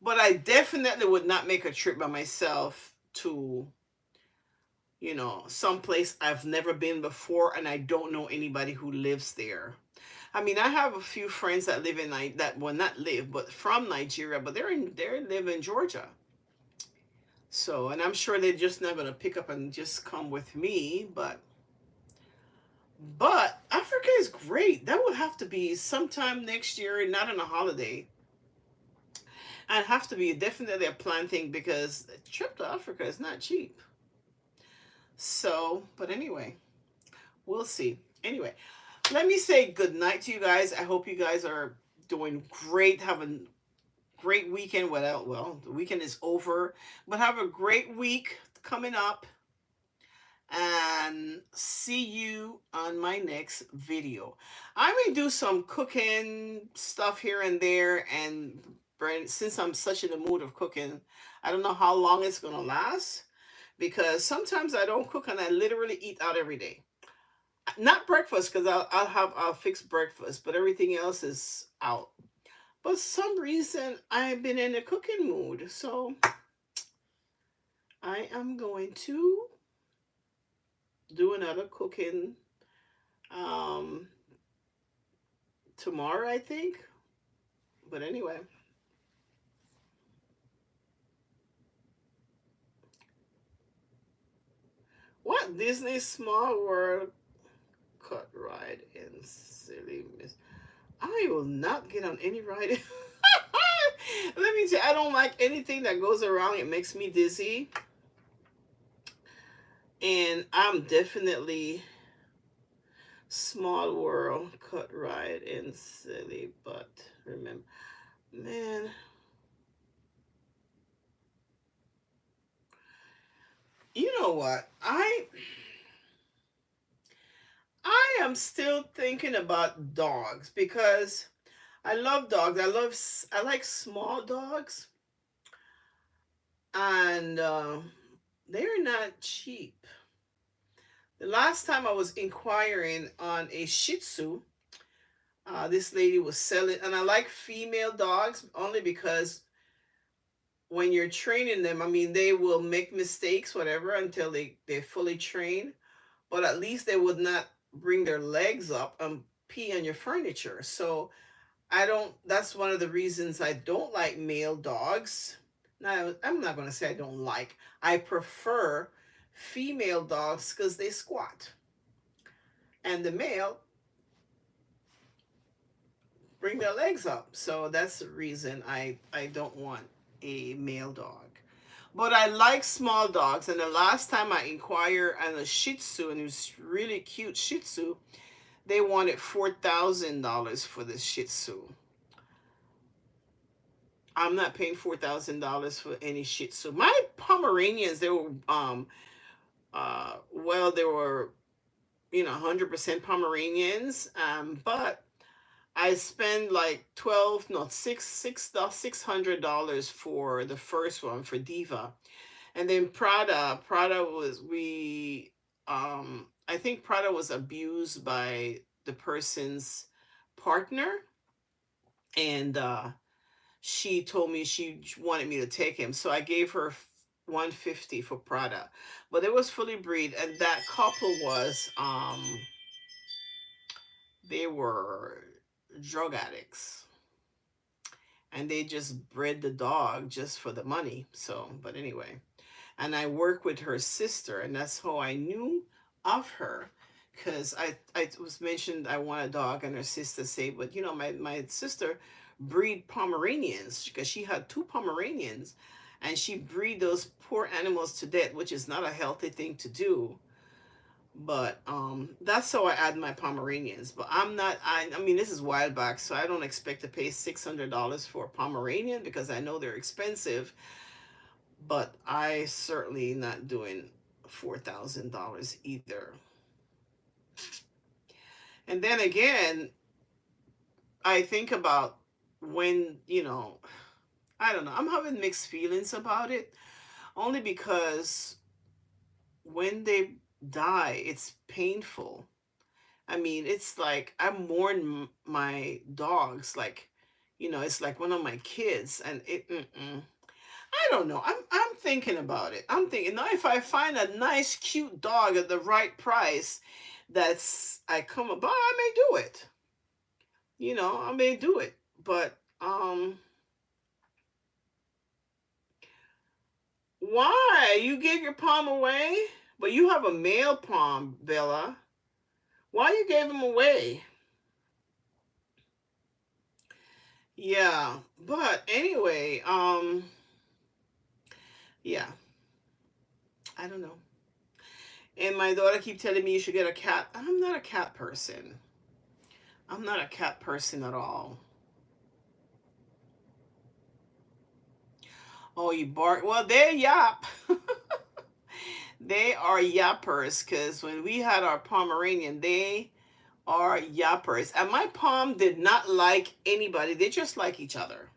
Speaker 1: But I definitely would not make a trip by myself to, someplace I've never been before and I don't know anybody who lives there. I mean, I have a few friends that live in not live, but from Nigeria, but they live in Georgia. So, and I'm sure they're just not gonna pick up and just come with me, but Africa is great. That would have to be sometime next year, not on a holiday. I'd have to be definitely a planned thing because a trip to Africa is not cheap. So, but anyway, we'll see. Anyway, let me say good night to you guys. I hope you guys are doing great, having great weekend. Well, the weekend is over, but have a great week coming up. And see you on my next video. I may do some cooking stuff here and there, and since I'm such in the mood of cooking, I don't know how long it's gonna last, because sometimes I don't cook and I literally eat out every day. Not breakfast, because I'll fix breakfast, but everything else is out. But some reason I've been in a cooking mood, so I am going to do another cooking tomorrow, I think. But anyway, what Disney Small World cut ride in Silly Miss? I will not get on any ride. Let me tell you, I don't like anything that goes around. It makes me dizzy. And I'm definitely Small World cut ride in Silly, but remember, man. You know what? I am still thinking about dogs because I love dogs. I like small dogs, and they're not cheap. The last time I was inquiring on a Shih Tzu, this lady was selling, and I like female dogs only because when you're training them, I mean, they will make mistakes, whatever, until they're fully trained, but at least they would not bring their legs up and pee on your furniture. So that's one of the reasons I don't like male dogs. Now, I'm not going to say I don't like, I prefer female dogs because they squat. And the male bring their legs up. So that's the reason I don't want a male dog. But I like small dogs. And the last time I inquired on a Shih Tzu, and it was really cute Shih Tzu, they wanted $4,000 for the Shih Tzu. I'm not paying $4,000 for any Shih Tzu. My Pomeranians, they were they were 100% Pomeranians, but I spent like $600 for the first one, for Diva, And then Prada was I think Prada was abused by the person's partner, and she told me she wanted me to take him, so I gave her 150 for Prada, but it was fully breed, and that couple was they were drug addicts, and they just bred the dog just for the money. So, but anyway, and I work with her sister, and that's how I knew of her, because I was mentioned I want a dog, and her sister said, but you know, my sister breed Pomeranians because she had two Pomeranians, and she breed those poor animals to death, which is not a healthy thing to do. But that's how I add my Pomeranians. But I'm not, I mean, this is wild back, so I don't expect to pay $600 for a Pomeranian because I know they're expensive. But I certainly not doing $4,000 either. And then again, I think about when, you know, I don't know, I'm having mixed feelings about it, only because when they die, it's painful. I mean, it's like I mourn my dogs, like, you know, it's like one of my kids, and I don't know. I'm thinking about it. I'm thinking now if I find a nice, cute dog at the right price, that's I come about, I may do it. You know, I may do it. But why? You gave your palm away, but you have a male palm, Bella. Why you gave him away? Yeah, but anyway, yeah, I don't know. And my daughter keep telling me you should get a cat. I'm not a cat person. I'm not a cat person at all. Oh, you bark. Well, they yap. They are yappers because when we had our Pomeranian, they are yappers. And my Pom did not like anybody. They just like each other.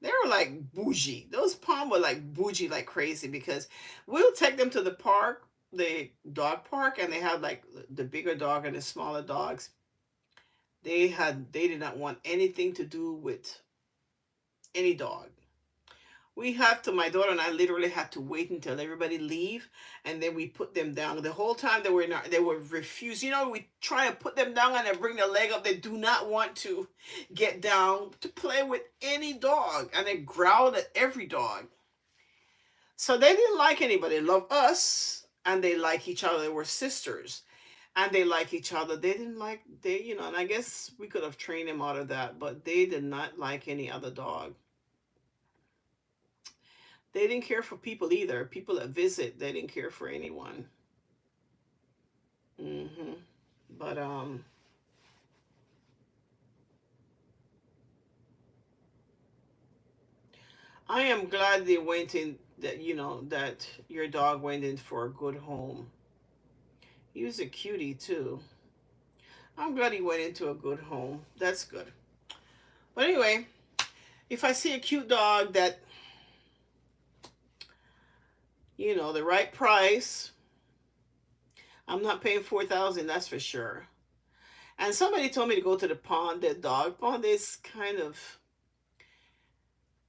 Speaker 1: They were like bougie. Those Pom were like bougie like crazy because we'll take them to the park, the dog park, and they had like the bigger dog and the smaller dogs. They did not want anything to do with any dog. We have to, my daughter and I literally had to wait until everybody leave, and then we put them down. The whole time they were not, they were refused. You know, we try and put them down and then bring their leg up. They do not want to get down to play with any dog, and they growled at every dog. So they didn't like anybody. They love us, and they like each other. They were sisters, and they like each other. They didn't like they, you know. And I guess we could have trained them out of that, but they did not like any other dog. They didn't care for people either. People that visit, they didn't care for anyone. hmm But I am glad they went in that you know that your dog went in for a good home. He was a cutie too. I'm glad he went into a good home. That's good. But anyway, if I see a cute dog that you know the right price, I'm not paying 4,000. That's for sure. And somebody told me to go to the pond. The dog pond is kind of,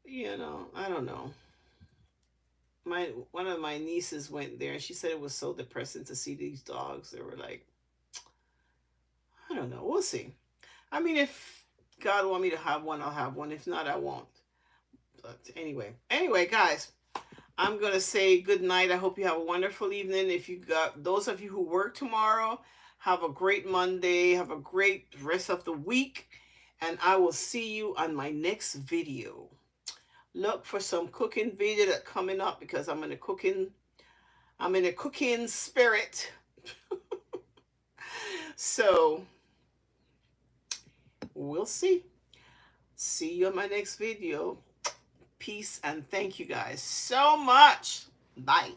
Speaker 1: you know, I don't know. My one of my nieces went there, and she said it was so depressing to see these dogs. They were like, I don't know. We'll see. I mean, if God want me to have one, I'll have one. If not, I won't. But anyway, guys, I'm gonna say good night. I hope you have a wonderful evening. If you got those of you who work tomorrow, have a great Monday. Have a great rest of the week, and I will see you on my next video. Look for some cooking video that coming up because I'm in a cooking spirit. So we'll see. See you on my next video. Peace and thank you guys so much. Bye.